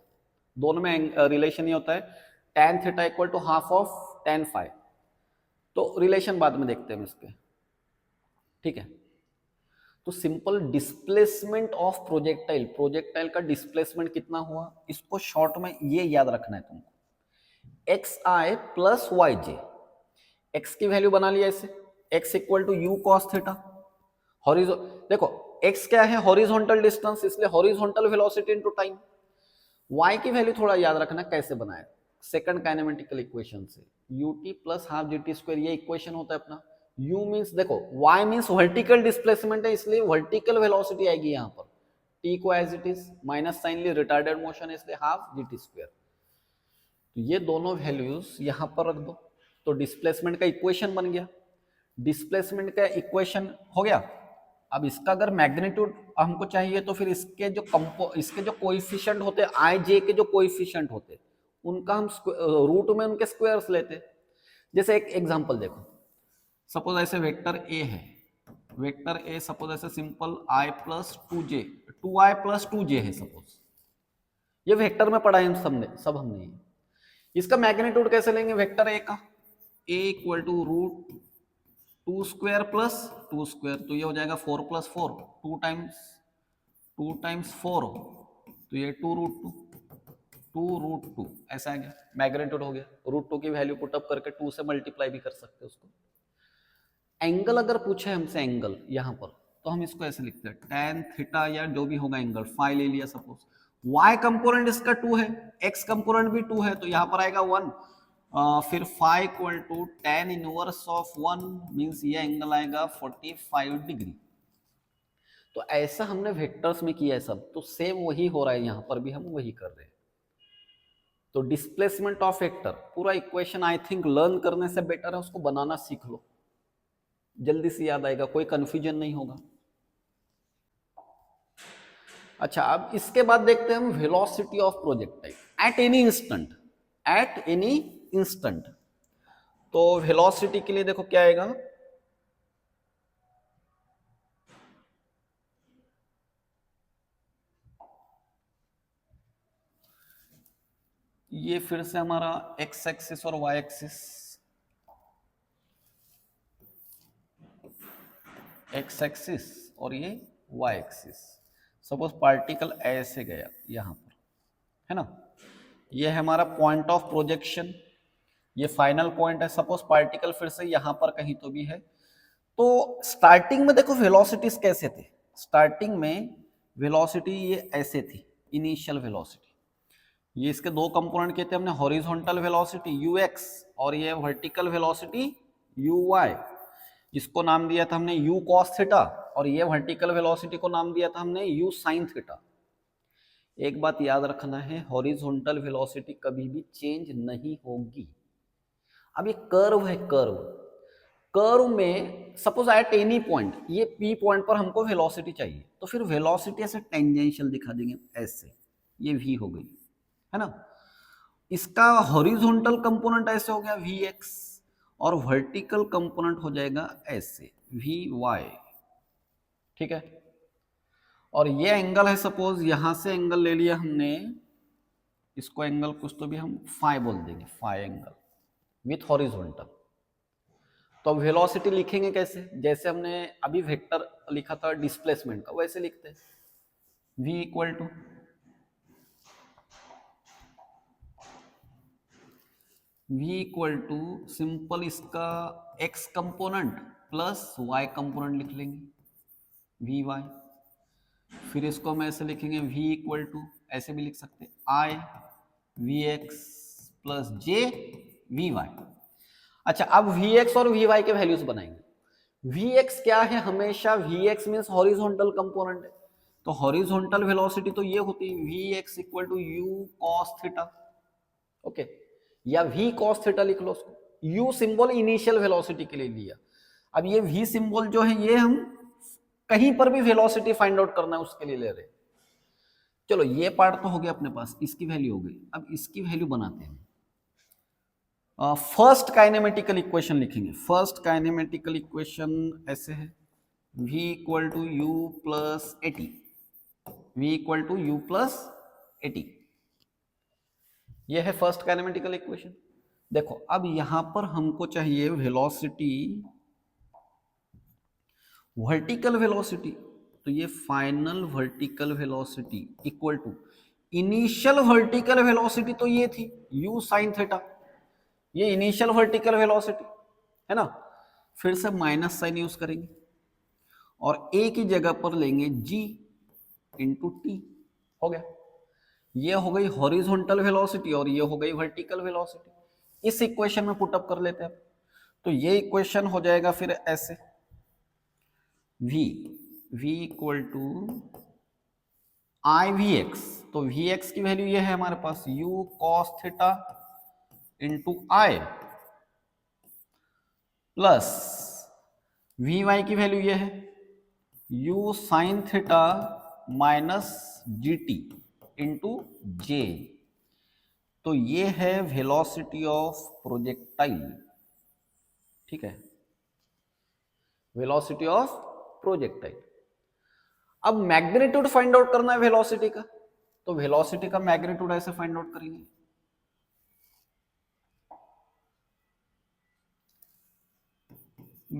दोनों में रिलेशन ये होता है tan theta equal to half of tan phi. तो रिलेशन बाद में देखते हैं इसके, ठीक है। तो simple displacement of projectile, projectile का डिस्प्लेसमेंट कितना हुआ, इसको शॉर्ट में ये याद रखना है तुमको, x i plus y j. X की वैल्यू बना लिया ऐसे, x equal to u cos theta, देखो एक्स क्या है, हॉरिजॉन्टल डिस्टेंस, इसलिए horizontal velocity into time. Y की वैल्यू थोड़ा याद रखना कैसे बनाए, सेकंड काइनेमेटिकल इक्वेशन से, ut plus half g t square, ये इक्वेशन होता है अपना। u मीन्स देखो, y मीन्स वर्टिकल डिस्प्लेसमेंट है, इसलिए वर्टिकल वेलोसिटी आएगी यहाँ पर, t को as it is, minus sign लिए रिटार्डेड मोशन है इसलिए हाफ जी टी स्क्वायर। तो ये दोनों वैल्यूज यहाँ पर रख दो, तो डिस्प्लेसमेंट का इक्वेशन बन गया, डिस्प्लेसमेंट का इक्वेशन हो गया। अब इसका अगर मैग्नीट्यूड हमको चाहिए तो फिर इसके जो कोएफिशिएंट होते हैं, आई जे के जो कोएफिशिएंट होते, उनका हम रूट में उनके स्क्वायर्स लेते। जैसे एक एग्जांपल देखो, सपोज ऐसे वेक्टर ए है, वेक्टर ए सपोज ऐसे simple i plus 2j, 2i plus 2j है सपोज, ये वेक्टर में पढ़ा है सब हमने। इसका मैग्नीट्यूड कैसे लेंगे वेक्टर ए का, a equal to root 2 square plus 2 square, तो ये हो जाएगा 4 प्लस 4, 2 टाइम्स 4, तो ये 2 रूट 2 ऐसा आ गया, मैग्नीट्यूड हो गया। रूट 2 की वैल्यू पुट अप करके 2 से मल्टीप्लाई भी कर सकते हैं उसको। एंगल अगर पूछे हमसे एंगल यहाँ पर, तो हम इसको ऐसे लिखते हैं tan थीटा या जो भी होगा एंगल, फाई ले लिया सपोज, y कंपोनेंट इसका 2 है, x कंपोनेंट भी 2 है, तो यहाँ पर आएगा 1, फिर phi equal to tan inverse of 1 means ये एंगल आएगा 45 डिग्री। तो ऐसा हमने वेक्टर्स में किया है सब, तो सेम वही हो रहा है यहाँ पर भी, हम वही कर रहे हैं। तो डिस्प्लेसमेंट ऑफ वेक्टर पूरा इक्वेशन आई थिंक लर्न करने से बेटर है उसको बनाना सीख लो, जल्दी से याद आएगा, कोई कंफ्यूजन नहीं होगा। अच्छा, अब इसके बाद देखते हैं हम velocity of projectile at any instant, at any instant. तो वेलोसिटी के लिए देखो क्या आएगा, ये फिर से हमारा एक्स एक्सिस और वाई एक्सिस, एक्स एक्सिस और ये वाई एक्सिस। सपोज पार्टिकल ऐसे गया यहां पर, है ना, ये है हमारा पॉइंट ऑफ प्रोजेक्शन, ये फाइनल पॉइंट है। सपोज पार्टिकल फिर से यहां पर कहीं तो भी है, तो स्टार्टिंग में देखो वेलोसिटीज कैसे थे, स्टार्टिंग में वेलोसिटी ये ऐसे थी, इनिशियल वेलोसिटी, ये इसके दो कंपोनेंट कहते हैं हमने, हॉरिजॉन्टल वेलोसिटी ux और ये वर्टिकल वेलोसिटी uy। इसको नाम दिया था हमने u cos थीटा, और ये वर्टिकल वेलोसिटी को नाम दिया था हमने u sin थीटा। एक बात याद रखना है, हॉरिजॉन्टल वेलोसिटी कभी भी चेंज नहीं होगी। अब ये कर्व है, कर्व में सपोज एट एनी पॉइंट, ये P पॉइंट पर हमको वेलोसिटी चाहिए, तो फिर वेलोसिटी ऐसे टेंजेंशियल दिखा देंगे ऐसे, ये v हो गई, है ना। इसका हॉरिजॉन्टल कंपोनेंट ऐसे हो गया vx, और वर्टिकल कंपोनेंट हो जाएगा ऐसे vy, ठीक है। और ये एंगल है, सपोज यहां से एंगल ले लिया हमने, इसको एंगल कुछ तो भी हम फाई बोल देंगे, फाई एंगल विथ हॉरिजॉन्टल। तो अब वेलोसिटी लिखेंगे कैसे, जैसे हमने अभी वेक्टर लिखा था डिस्प्लेसमेंट का, वैसे लिखते हैं, v इक्वल टू सिंपल इसका x component plus y component लिख लेंगे vy, फिर इसको हम ऐसे लिखेंगे v इक्वल टू, ऐसे भी लिख सकते हैं i vx plus j vy। अच्छा, अब vx और vy के वैल्यूज बनाएंगे। Vx क्या है, हमेशा Vx मीन्स हॉरिजॉन्टल कंपोनेंट है, तो हॉरिजॉन्टल वेलोसिटी तो ये होती है Vx equal to u cos theta, okay, या v cos थीटा लिख लो उसको। u सिंबल इनिशियल वेलोसिटी के लिए लिया। अब ये v सिंबल जो है ये हम कहीं पर भी वेलोसिटी फाइंड आउट करना है उसके लिए ले रहे हैं। चलो ये पार्ट तो हो गया अपने पास, इसकी वैल्यू हो गई। अब इसकी वैल्यू बनाते हैं। फर्स्ट काइनेमेटिकल इक्वेशन लिखेंगे। फर्स्ट काइनेमेटिकल इक्वेशन ऐसे है, v equal to u plus at, v equal to u plus at, ये है फर्स्ट काइनेमेटिकल इक्वेशन। देखो अब यहां पर हमको चाहिए वेलोसिटी, वर्टिकल वेलोसिटी, तो ये final vertical velocity equal to initial vertical velocity, तो ये थी u साइन थीटा, ये इनिशियल वर्टिकल वेलोसिटी है ना। फिर से माइनस साइन यूज करेंगे और a की जगह पर लेंगे g इंटू टी, हो गया। ये हो गई हॉरिजॉन्टल वेलोसिटी और ये हो गई वर्टिकल वेलोसिटी। इस इक्वेशन में पुट अप कर लेते हैं। तो ये इक्वेशन हो जाएगा फिर ऐसे, v equal to i v x, तो वी एक्स की वैल्यू ये है हमारे पास u cos theta into i, plus v y की वैल्यू ये है u sine theta minus g t into j. तो ये है वेलोसिटी ऑफ प्रोजेक्टाइल, ठीक है, वेलोसिटी ऑफ प्रोजेक्टाइल। अब मैग्नीट्यूड फाइंड आउट करना है वेलोसिटी का, तो वेलोसिटी का मैग्नीट्यूड ऐसे फाइंड आउट करेंगे।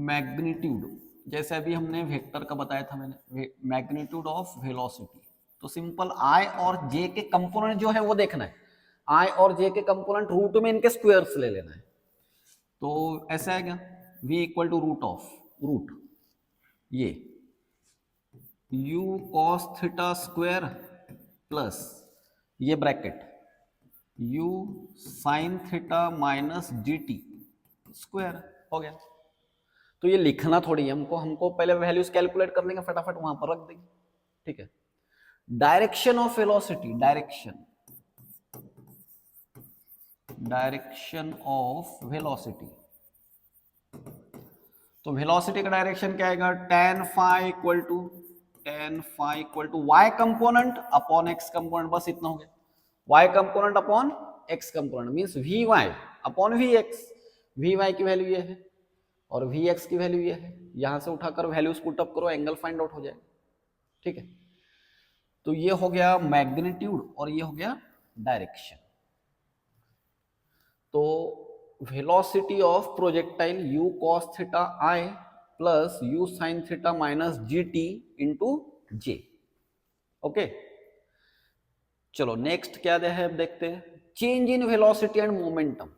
मैग्नीट्यूड जैसे अभी हमने वेक्टर का बताया था मैंने, मैग्नीट्यूड ऑफ वेलोसिटी, तो सिंपल आई और जे के कंपोनेंट जो है वो देखना है। आई और जे के कंपोनेंट रूट में इनके स्क्वायर्स ले लेना है। तो ऐसे आएगा v equal to root of root ये u cos theta square plus ये bracket u sin theta minus g t square, हो गया। तो ये लिखना थोड़ी है हमको पहले वैल्यूज कैलकुलेट कर लेंगे, फटाफट वहां पर रख देंगे, ठीक है। Direction of velocity, direction of velocity, तो वेलोसिटी का डायरेक्शन क्या आएगा, tan phi equal to y component upon x component, बस इतना हो गया। y component upon x component means vy upon vx। vy की वैल्यू ये है और vx की वैल्यू ये है, यहां से उठाकर वैल्यूज पुट अप करो, एंगल फाइंड आउट हो जाएगा, ठीक है। तो ये हो गया मैग्नीट्यूड और ये हो गया डायरेक्शन। तो velocity of projectile u cos theta i plus u sin theta minus g t into J, okay. चलो नेक्स्ट क्या है देखते हैं, change in velocity and momentum,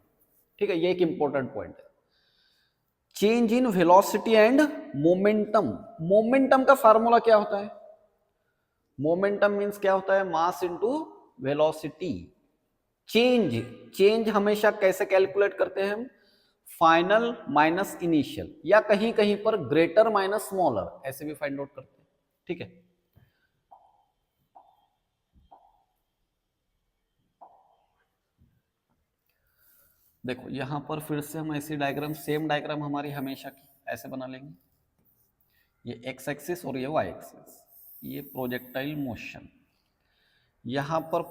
ठीक है, ये एक इंपॉर्टेंट पॉइंट है। Change in velocity and momentum, momentum का फार्मूला क्या होता है, मोमेंटम मींस क्या होता है, मास इनटू वेलोसिटी। चेंज हमेशा कैसे कैलकुलेट करते हैं हम, फाइनल माइनस इनिशियल, या कहीं कहीं पर ग्रेटर माइनस स्मॉलर, ऐसे भी फाइंड आउट करते हैं, ठीक है। देखो यहां पर फिर से हम ऐसी डायग्राम, सेम डायग्राम हमारी हमेशा की ऐसे बना लेंगे, ये एक्स एक्सिस और ये वाई एक्सिस, ये प्रोजेक्टाइल मोशन। यहां पर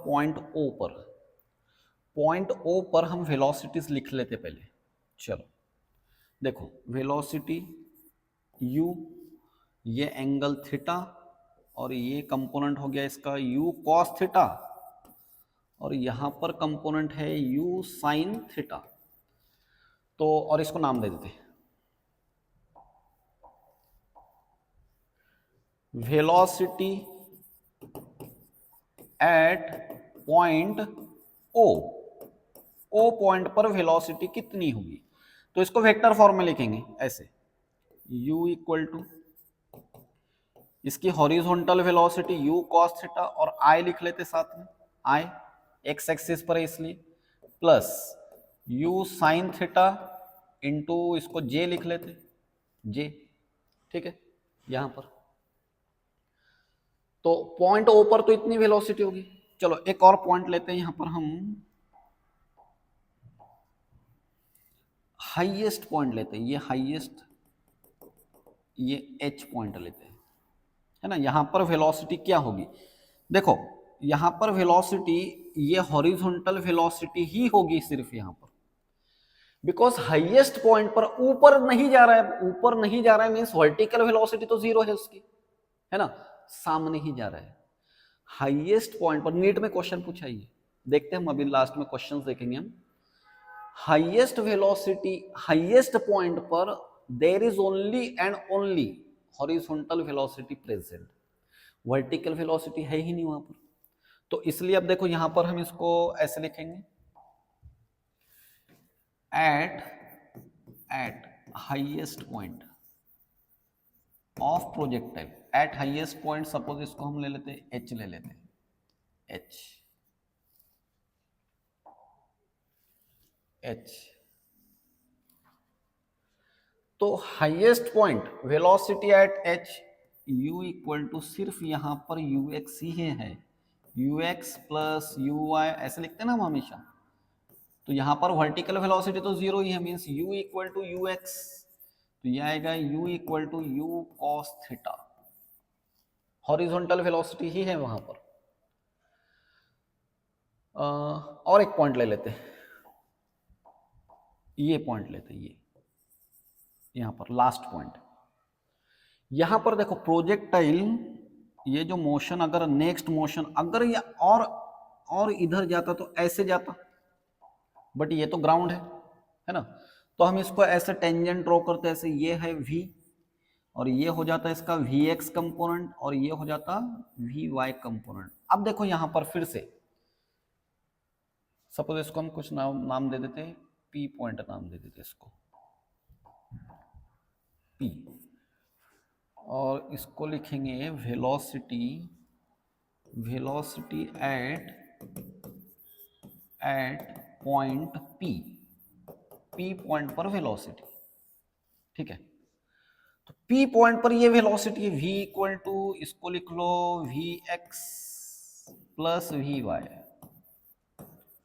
पॉइंट ओ पर हम वेलोसिटीज लिख लेते पहले। चलो देखो वेलोसिटी u, ये एंगल थीटा और ये कंपोनेंट हो गया इसका u cos थीटा और यहां पर कंपोनेंट है u sin थीटा। तो और इसको नाम दे देते हैं velocity at point O point पर वेलोसिटी कितनी होगी, तो इसको वेक्टर फॉर्म में लिखेंगे ऐसे, u इक्वल टू इसकी horizontal velocity u cos theta और I लिख लेते साथ में, I x एक्सिस पर है इसलिए, plus u sin theta into इसको j लिख लेते, j ठीक है, यहां पर तो पॉइंट ओ पर तो इतनी वेलोसिटी होगी। चलो एक और पॉइंट लेते हैं, यहां पर हम हाईएस्ट पॉइंट लेते हैं, ये हाईएस्ट, ये एच पॉइंट लेते हैं, है ना। यहां पर वेलोसिटी क्या होगी, देखो यहां पर वेलोसिटी ये हॉरिजॉन्टल वेलोसिटी ही होगी सिर्फ यहां पर, बिकॉज हाईएस्ट पॉइंट पर ऊपर नहीं जा रहा है, ऊपर नहीं जा रहा है मीन्स वर्टिकल वेलोसिटी तो जीरो है उसकी, है ना, सामने ही जा रहा है। हाईएस्ट पॉइंट पर नीट में क्वेश्चन पूछा है, देखते हैं हम अभी लास्ट में क्वेश्चंस देखेंगे हम। हाईएस्ट वेलोसिटी, हाईएस्ट पॉइंट पर there is only and only horizontal velocity present, vertical velocity है ही नहीं वहां पर। तो इसलिए अब देखो यहां पर हम इसको ऐसे लिखेंगे, at highest point of projectile, at highest point, suppose इसको हम ले लेते हैं एच, ले लेते हैं एच, एच। तो highest point velocity at h, u equal to सिर्फ यहां पर ux ही है, ux प्लस यू वाई, ऐसे लिखते हैं ना हम हमेशा। तो यहां पर वर्टिकल वेलोसिटी तो जीरो ही है, means u equal to u x, तो यह आएगा u equal to u cos theta, horizontal velocity ही है वहां पर। और एक पॉइंट ले लेते हैं, ये पॉइंट लेते हैं, ये यहां पर लास्ट पॉइंट। यहां पर देखो प्रोजेक्टाइल, ये जो मोशन, अगर नेक्स्ट मोशन अगर ये और इधर जाता तो ऐसे जाता, बट ये तो ग्राउंड है ना, तो हम इसको ऐसे टेंजेंट ड्रॉ करते हैं, ऐसे ये है v, और ये हो जाता है इसका vx कंपोनेंट, और ये हो जाता vy कंपोनेंट। अब देखो यहां पर फिर से सपोज इसको हम कुछ नाम दे देते हैं, p पॉइंट नाम दे देते हैं इसको p, और इसको लिखेंगे velocity, velocity at point p point पर वेलोसिटी, ठीक है। तो p पॉइंट पर ये वेलोसिटी v इक्वल टू, इसको लिख लो vx प्लस vy,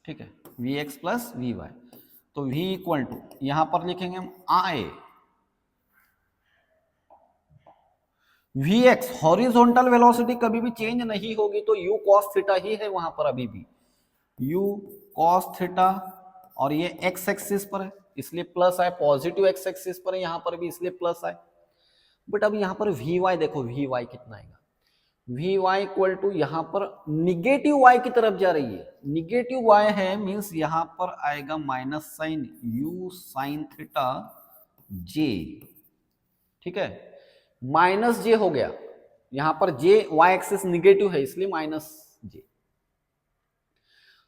ठीक है, vx प्लस vy। तो v इक्वल टू यहां पर लिखेंगे हम i, vx हॉरिजॉन्टल वेलोसिटी कभी भी चेंज नहीं होगी, तो u cos थीटा ही है वहां पर अभी भी, u cos थीटा, और ये x एक्सिस पर है इसलिए प्लस आए, पॉजिटिव x एक्सिस पर है यहां पर भी इसलिए प्लस आए। बट अब यहां पर vy देखो, vy कितना आएगा, vy इक्वल टू यहां पर निगेटिव y की तरफ जा रही है, निगेटिव y है मींस यहां पर आएगा minus sign u sine theta j, ठीक है, माइनस जे हो गया, यहां पर जे वाई एक्सिस निगेटिव है इसलिए माइनस जे।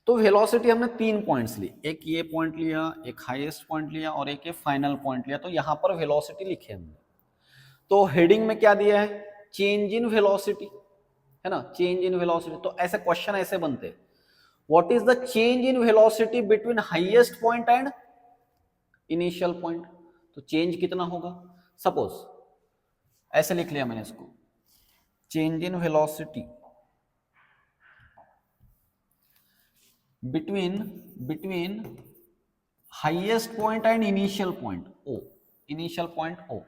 तो वेलोसिटी हमने 3 पॉइंट्स ली, एक ये पॉइंट लिया, एक हाईएस्ट पॉइंट लिया, और एक ये फाइनल पॉइंट लिया। तो यहां पर वेलोसिटी लिखे हमने, तो हेडिंग में क्या दिया है, चेंज इन वेलोसिटी, है ना, चेंज इन वेलोसिटी। तो ऐसे क्वेश्चन ऐसे बनते, what is the change in velocity between highest point and initial point. तो चेंज कितना होगा, सपोज ऐसे लिख लिया मैंने इसको, change in velocity between highest point and initial point O, initial point O.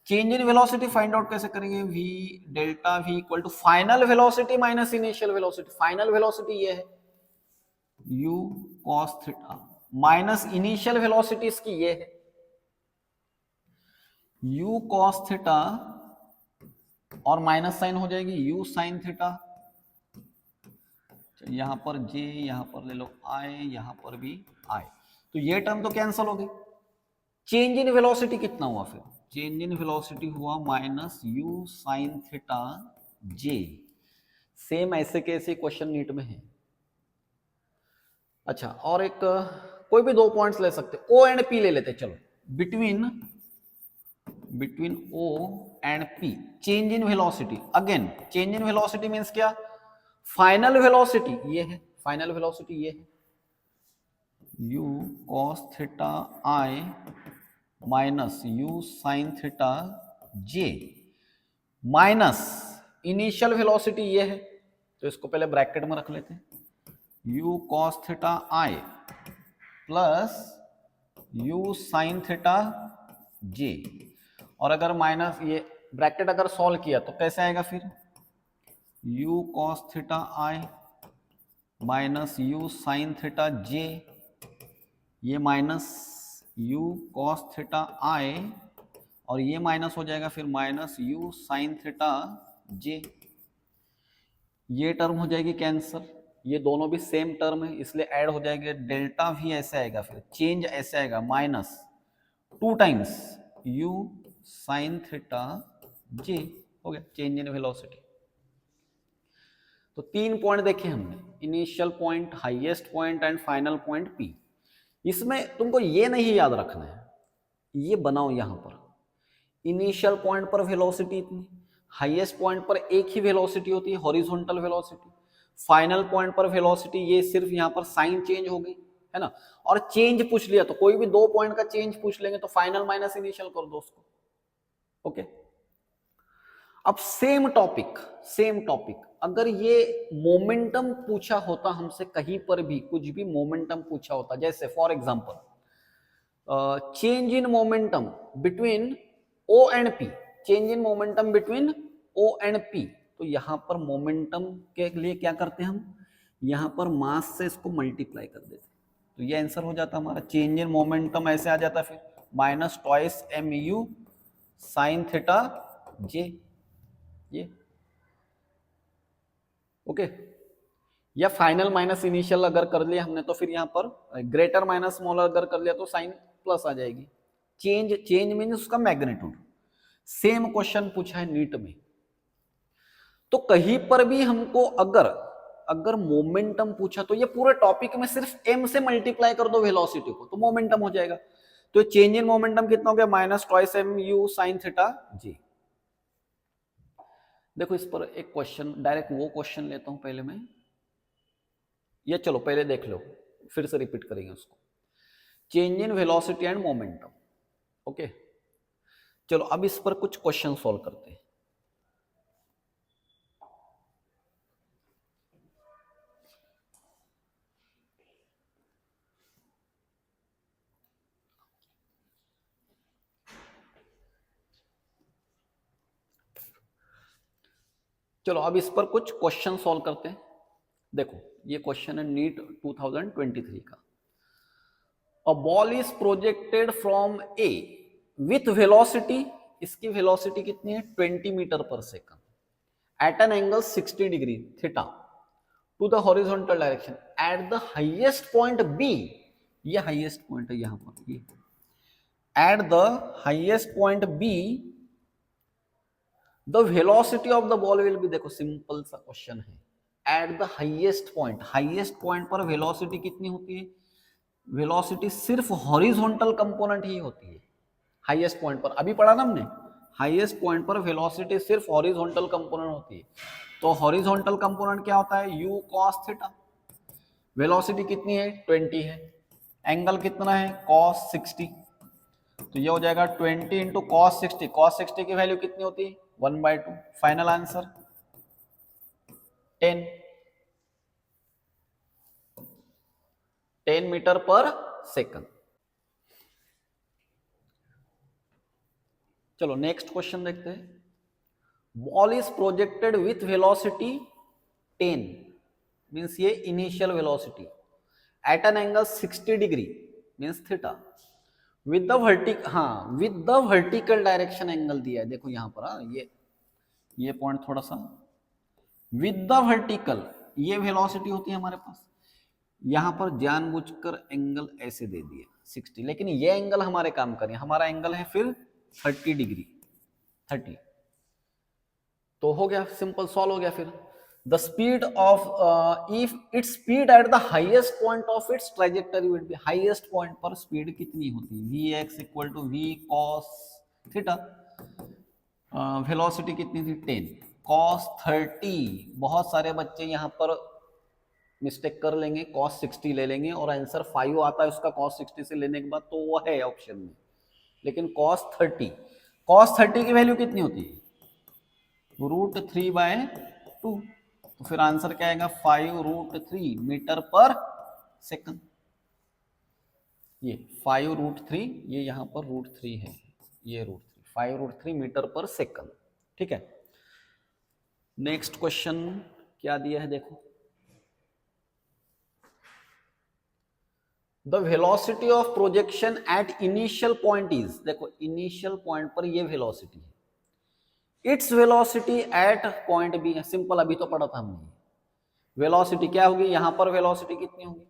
Change in velocity find out कैसे करेंगे, v delta v equal to final velocity minus initial velocity. Final velocity ये है u cos theta, minus initial velocity इसकी ये है u cos थीटा, और माइनस साइन हो जाएगी u साइन थीटा, यहां पर j, यहां पर ले लो i, यहां पर भी i, तो ये टर्म तो कैंसिल हो गई। चेंज इन वेलोसिटी कितना हुआ, फिर चेंज इन वेलोसिटी हुआ minus u sine theta j। Same ऐसे कैसे क्वेश्चन नीट में है। अच्छा, और एक कोई भी 2 पॉइंट्स ले सकते, o एंड p ले लेते, चलो between o and p, change in velocity. Again change in velocity means क्या, फाइनल वेलोसिटी ये है, फाइनल वेलोसिटी ये है u cos theta i minus u sin theta j, minus initial velocity ये है, तो इसको पहले ब्रैकेट में रख लेते हैं, u cos theta i plus u sin theta j। और अगर माइनस ये ब्रैकेट अगर सॉल्व किया तो कैसे आएगा फिर, u cos theta i minus u sin theta j, ये minus u cos theta i और ये माइनस हो जाएगा फिर minus u sin theta j। ये टर्म हो जाएगी कैंसल, ये दोनों भी सेम टर्म है इसलिए ऐड हो जाएगा, डेल्टा भी ऐसे आएगा, फिर चेंज ऐसे आएगा minus 2 times u sin theta j, हो गया चेंज इन वेलोसिटी। तो 3 पॉइंट देखे हमने, initial point, highest point and final point P। इसमें तुमको ये नहीं याद रखना है, ये बनाओ यहां पर, इनिशियल पॉइंट पर वेलोसिटी इतनी, हाईएस्ट पॉइंट पर एक ही वेलोसिटी होती है हॉरिजॉन्टल वेलोसिटी, फाइनल पॉइंट पर वेलोसिटी ये सिर्फ यहां पर साइन चेंज हो गई है ना, और चेंज पूछ लिया तो कोई भी 2 पॉइंट का चेंज पूछ लेंगे तो फाइनल माइनस इनिशियल कर दो उसको। ओके, अब सेम टॉपिक अगर ये मोमेंटम पूछा होता हमसे, कहीं पर भी कुछ भी मोमेंटम पूछा होता, जैसे for example change in momentum between O and P, change in momentum between O and P, तो यहां पर मोमेंटम के लिए क्या करते हैं हम, यहां पर मास से इसको मल्टीप्लाई कर देते, तो ये आंसर हो जाता हमारा, चेंज इन मोमेंटम ऐसे आ जाता फिर minus twice mu sin theta j, ये ओके। या फाइनल माइनस इनिशियल अगर कर लिया हमने तो फिर यहाँ पर ग्रेटर माइनस स्मॉलर अगर कर लिया तो साइन प्लस आ जाएगी। चेंज मीन्स उसका मैग्नीट्यूड। सेम क्वेश्चन पूछा है नीट में, तो कहीं पर भी हमको अगर मोमेंटम पूछा तो ये पूरे टॉपिक में सिर्फ m से मल्टीप्लाई कर दो वेलोसिटी को तो मोमेंटम हो जाएगा। तो चेंज इन मोमेंटम कितना हो गया, minus twice mu sin theta j। देखो इस पर एक क्वेश्चन, डायरेक्ट वो क्वेश्चन लेता हूं पहले मैं, ये चलो पहले देख लो फिर से रिपीट करेंगे उसको, change in velocity and momentum. Okay, चलो अब इस पर कुछ क्वेश्चन सॉल्व करते हैं। चलो अब इस पर कुछ क्वेश्चन सॉल्व करते हैं। देखो ये क्वेश्चन है नीट 2023 का। A ball is projected from A with velocity, इसकी वेलोसिटी कितनी है 20 मीटर पर second, at an angle 60 degree theta to the horizontal direction at the highest point B, ये हाईएस्ट पॉइंट है यहां पर, ये at the highest point B the velocity of the ball will be, देखो सिंपल सा क्वेश्चन है, एट द हाईएस्ट पॉइंट पर वेलोसिटी कितनी होती है, वेलोसिटी सिर्फ हॉरिजॉन्टल कंपोनेंट ही होती है हाईएस्ट पॉइंट पर, अभी पढ़ा ना हमने, हाईएस्ट पॉइंट पर वेलोसिटी सिर्फ हॉरिजॉन्टल कंपोनेंट होती है। तो हॉरिजॉन्टल कंपोनेंट क्या होता है, u cos थीटा, वेलोसिटी कितनी है 20 है, एंगल कितना है cos 60, तो ये हो जाएगा 20 इंटू cos 60, cos 60 की वैल्यू कितनी होती है 1/2, फाइनल आंसर 10 मीटर पर सेकंड। चलो नेक्स्ट क्वेश्चन देखते हैं। Ball is projected with velocity 10, means ये initial velocity, at an angle 60 degree means theta, with the vertical direction angle दिया है, देखो यहां पर ये पॉइंट थोड़ा सा, विद द वर्टिकल, ये वेलोसिटी होती है हमारे पास, यहां पर जानबूझकर एंगल ऐसे दे दिया 60, लेकिन ये एंगल हमारे काम करें, हमारा एंगल है फिर 30 डिग्री 30, तो हो गया सिंपल, सॉल्व हो गया। फिर the speed of if its speed at the highest point of its trajectory will be, highest point पर स्पीड कितनी होती है, vx equal to v cos theta, velocity कितनी थी 10, cos 30, बहुत सारे बच्चे यहाँ पर मिस्टेक कर लेंगे, cos 60 ले लेंगे और आंसर 5 आता है उसका cos 60 से लेने के बाद, तो वो है ऑप्शन में, लेकिन cos 30 की वैल्यू कितनी होती है √3/2, तो फिर आंसर क्या आएगा 5√3 मीटर पर सेकंड। ये 5√3, ये यहाँ पर √3 है, ये √3, 5√3 मीटर पर सेकंड। ठीक है, नेक्स्ट क्वेश्चन क्या दिया है देखो। The velocity of projection at initial point is, देखो इनिशियल पॉइंट पर ये वेलोसिटी है, its velocity at point B है। सिंपल, अभी तो पढ़ा था हमने। वेलोसिटी क्या होगी, यहां पर वेलोसिटी कितनी होगी,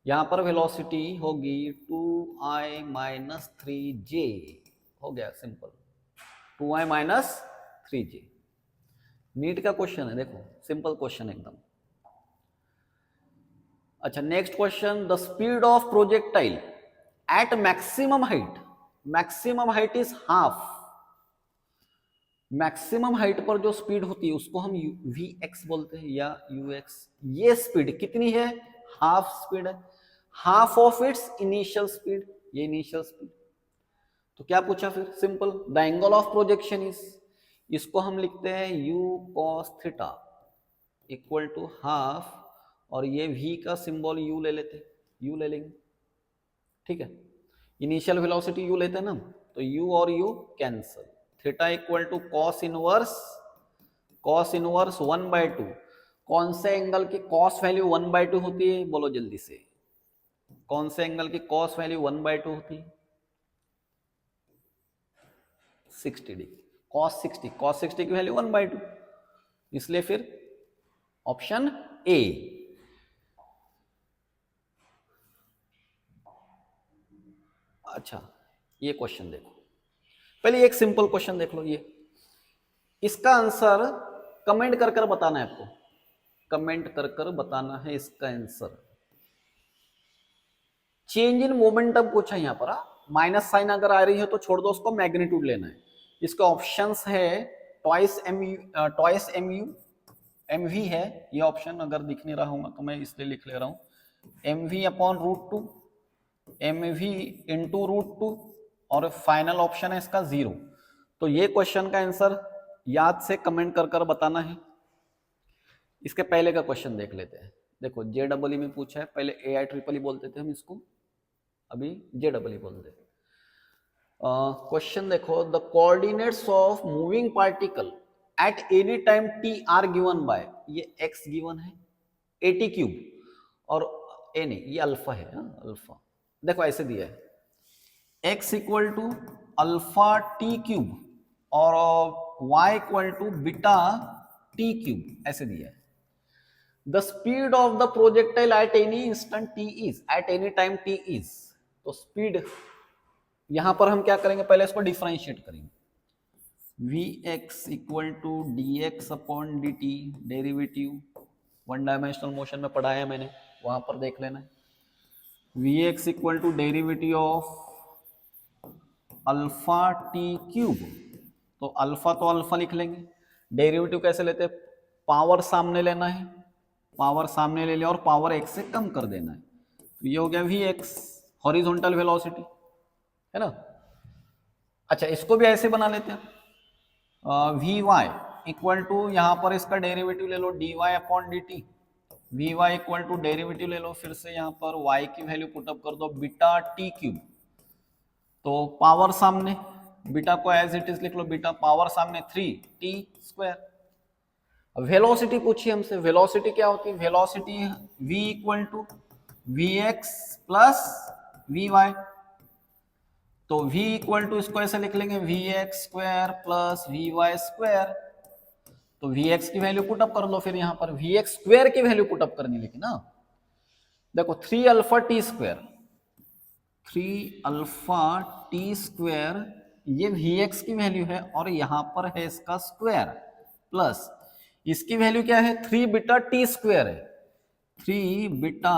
यहां पर वेलोसिटी होगी 2i माइनस 3j, हो गया simple, 2i minus 3j। NEET का क्वेश्चन है, देखो सिंपल क्वेश्चन एकदम। अच्छा, next question, the speed of projectile at maximum height, maximum height is half, maximum height पर जो स्पीड होती है उसको हम Vx बोलते हैं या Ux। ये स्पीड कितनी है, हाफ स्पीड है, half of its initial speed, ये इनिशियल स्पीड। तो क्या पूछा फिर, simple, the angle of projection is, इसको हम लिखते हैं u cos theta equal to half, और ये v का सिंबल u ले लेते, u ले लेंगे। ठीक है, इनिशियल वेलोसिटी u लेते हैं ना, तो u और u cancel, theta equal to cos inverse 1/2। कौन से एंगल की कॉस वैल्यू 1/2 होती है, बोलो जल्दी से, कौन से एंगल की कॉस वैल्यू 1/2 होती है, 60 डिग्री, कॉस 60 की वैल्यू 1/2, इसलिए फिर ऑप्शन ए। अच्छा, ये क्वेश्चन देखो, पहले एक सिंपल क्वेश्चन देख लो, ये इसका आंसर कमेंट कर कर बताना है आपको, कमेंट कर कर बताना है इसका आंसर। चेंज इन मोमेंटम पूछा यहां पर, माइनस साइन अगर आ रही है तो छोड़ दो उसको, मैग्नीट्यूड लेना है। इसके ऑप्शंस है ट्वाइस एमयू एमवी है, ये ऑप्शन अगर दिख नहीं रहा होगा तो मैं इसलिए लिख ले रहा हूं, एमवी अपॉन √2, एमवी इंटू √2, और फाइनल ऑप्शन है इसका 0। तो ये क्वेश्चन का आंसर याद से कमेंट कर कर बताना है। इसके पहले का क्वेश्चन देख लेते हैं, देखो JEE में पूछा है, पहले AI बोलते थे हम इसको, अभी JEE बोलते हैं। क्वेश्चन देखो, the coordinates of moving particle at any time t are given by, ये x गिवन है AT3, और a नहीं, ये अल्फा है, अल्फा, देखो ऐसे दिया है x equal to alpha t3 और y equal to beta t3, ऐसे दिया है। The speed of the projectile at any instant t is, eight any time t is, तो स्पीड यहां पर हम क्या करेंगे, पहले इसको डिफरेंशिएट करेंगे, Vx equal to dx upon dt, derivative one dimensional motion में पढ़ाया है मैंने, वहां पर देख लेना है। Vx equal to derivative of alpha t3, तो अल्फा लिख लेंगे, डेरिवेटिव कैसे लेते हैं, पावर सामने लेना है, पावर सामने ले लिया और पावर x से कम कर देना है, तो ये हो गया Vx, हॉरिजॉन्टल वेलोसिटी है ना। अच्छा, इसको भी ऐसे बना लेते हैं, Vy इक्वल टू, यहाँ पर इसका डेरिवेटिव ले लो dy upon dt, Vy equal to derivative ले लो, फिर से यहाँ पर y की वैल्यू पुटअप कर दो बीटा t3, तो पावर सामने, बीटा को एज इट इज लिख लो, बीटा पावर सामने 3t²। वेलोसिटी पूछी हमसे, वेलोसिटी क्या होती है, velocity v equal to Vx plus Vy, तो v इक्वल टू इसको ऐसे लिख लेंगे Vx² प्लस Vy², तो Vx की वैल्यू पुटअप कर लो, फिर यहां पर Vx² की वैल्यू पुटअप करनी, लेकिन ना देखो 3 अल्फा t², ये Vx की वैल्यू है और यहां पर है इसका स्क्वायर, प्लस इसकी वैल्यू क्या है 3 बीटा t² है, 3 बीटा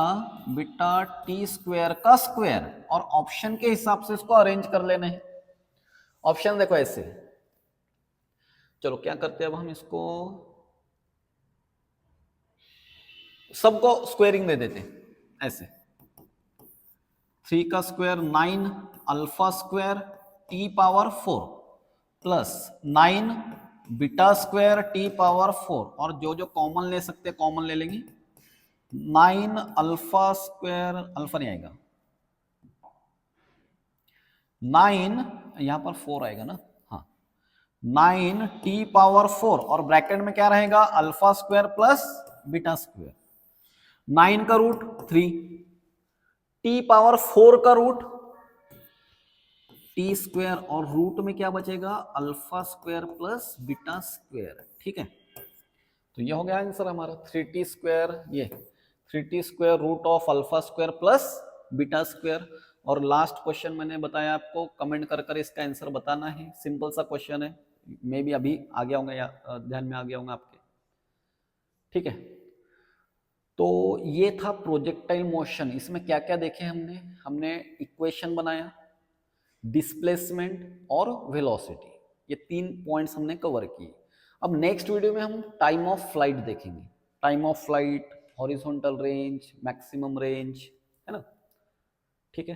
t² का स्क्वायर, और ऑप्शन के हिसाब से इसको अरेंज कर लेना है। ऑप्शन देखो ऐसे, चलो क्या करते हैं अब हम इसको सबको स्क्वायरिंग दे देते हैं ऐसे, 3 का square 9 अल्फा² t⁴ plus 9 beta square T power 4, और जो जो कॉमन ले सकते कॉमन ले लेंगे, 9 अल्फा स्क्वायर, अल्फा नहीं आएगा, 9 यहां पर 4 आएगा ना, हाँ 9 टी पावर 4, और ब्रैकेट में क्या रहेगा, alpha square plus beta square, 9 का रूट 3, टी पावर 4 का रूट टी स्क्वायर, और रूट में क्या बचेगा, alpha square plus beta square. ठीक है, तो ये हो गया आंसर हमारा 3t स्क्वायर, ये 3t square root of alpha square plus beta square. और लास्ट क्वेश्चन मैंने बताया आपको, कमेंट कर कर इसका आंसर बताना है, सिंपल सा क्वेश्चन है, मे भी अभी आ गया होगा या ध्यान में आ गया होगा आपके। ठीक है, तो ये था प्रोजेक्टाइल मोशन। इसमें क्या क्या देखे हमने, हमने इक्वेशन बनाया, डिस्प्लेसमेंट और वेलोसिटी, ये 3 पॉइंट्स हमने कवर किए। अब नेक्स्ट वीडियो में हम टाइम ऑफ फ्लाइट देखेंगे, time of flight, horizontal range, maximum range, है ना। ठीक है।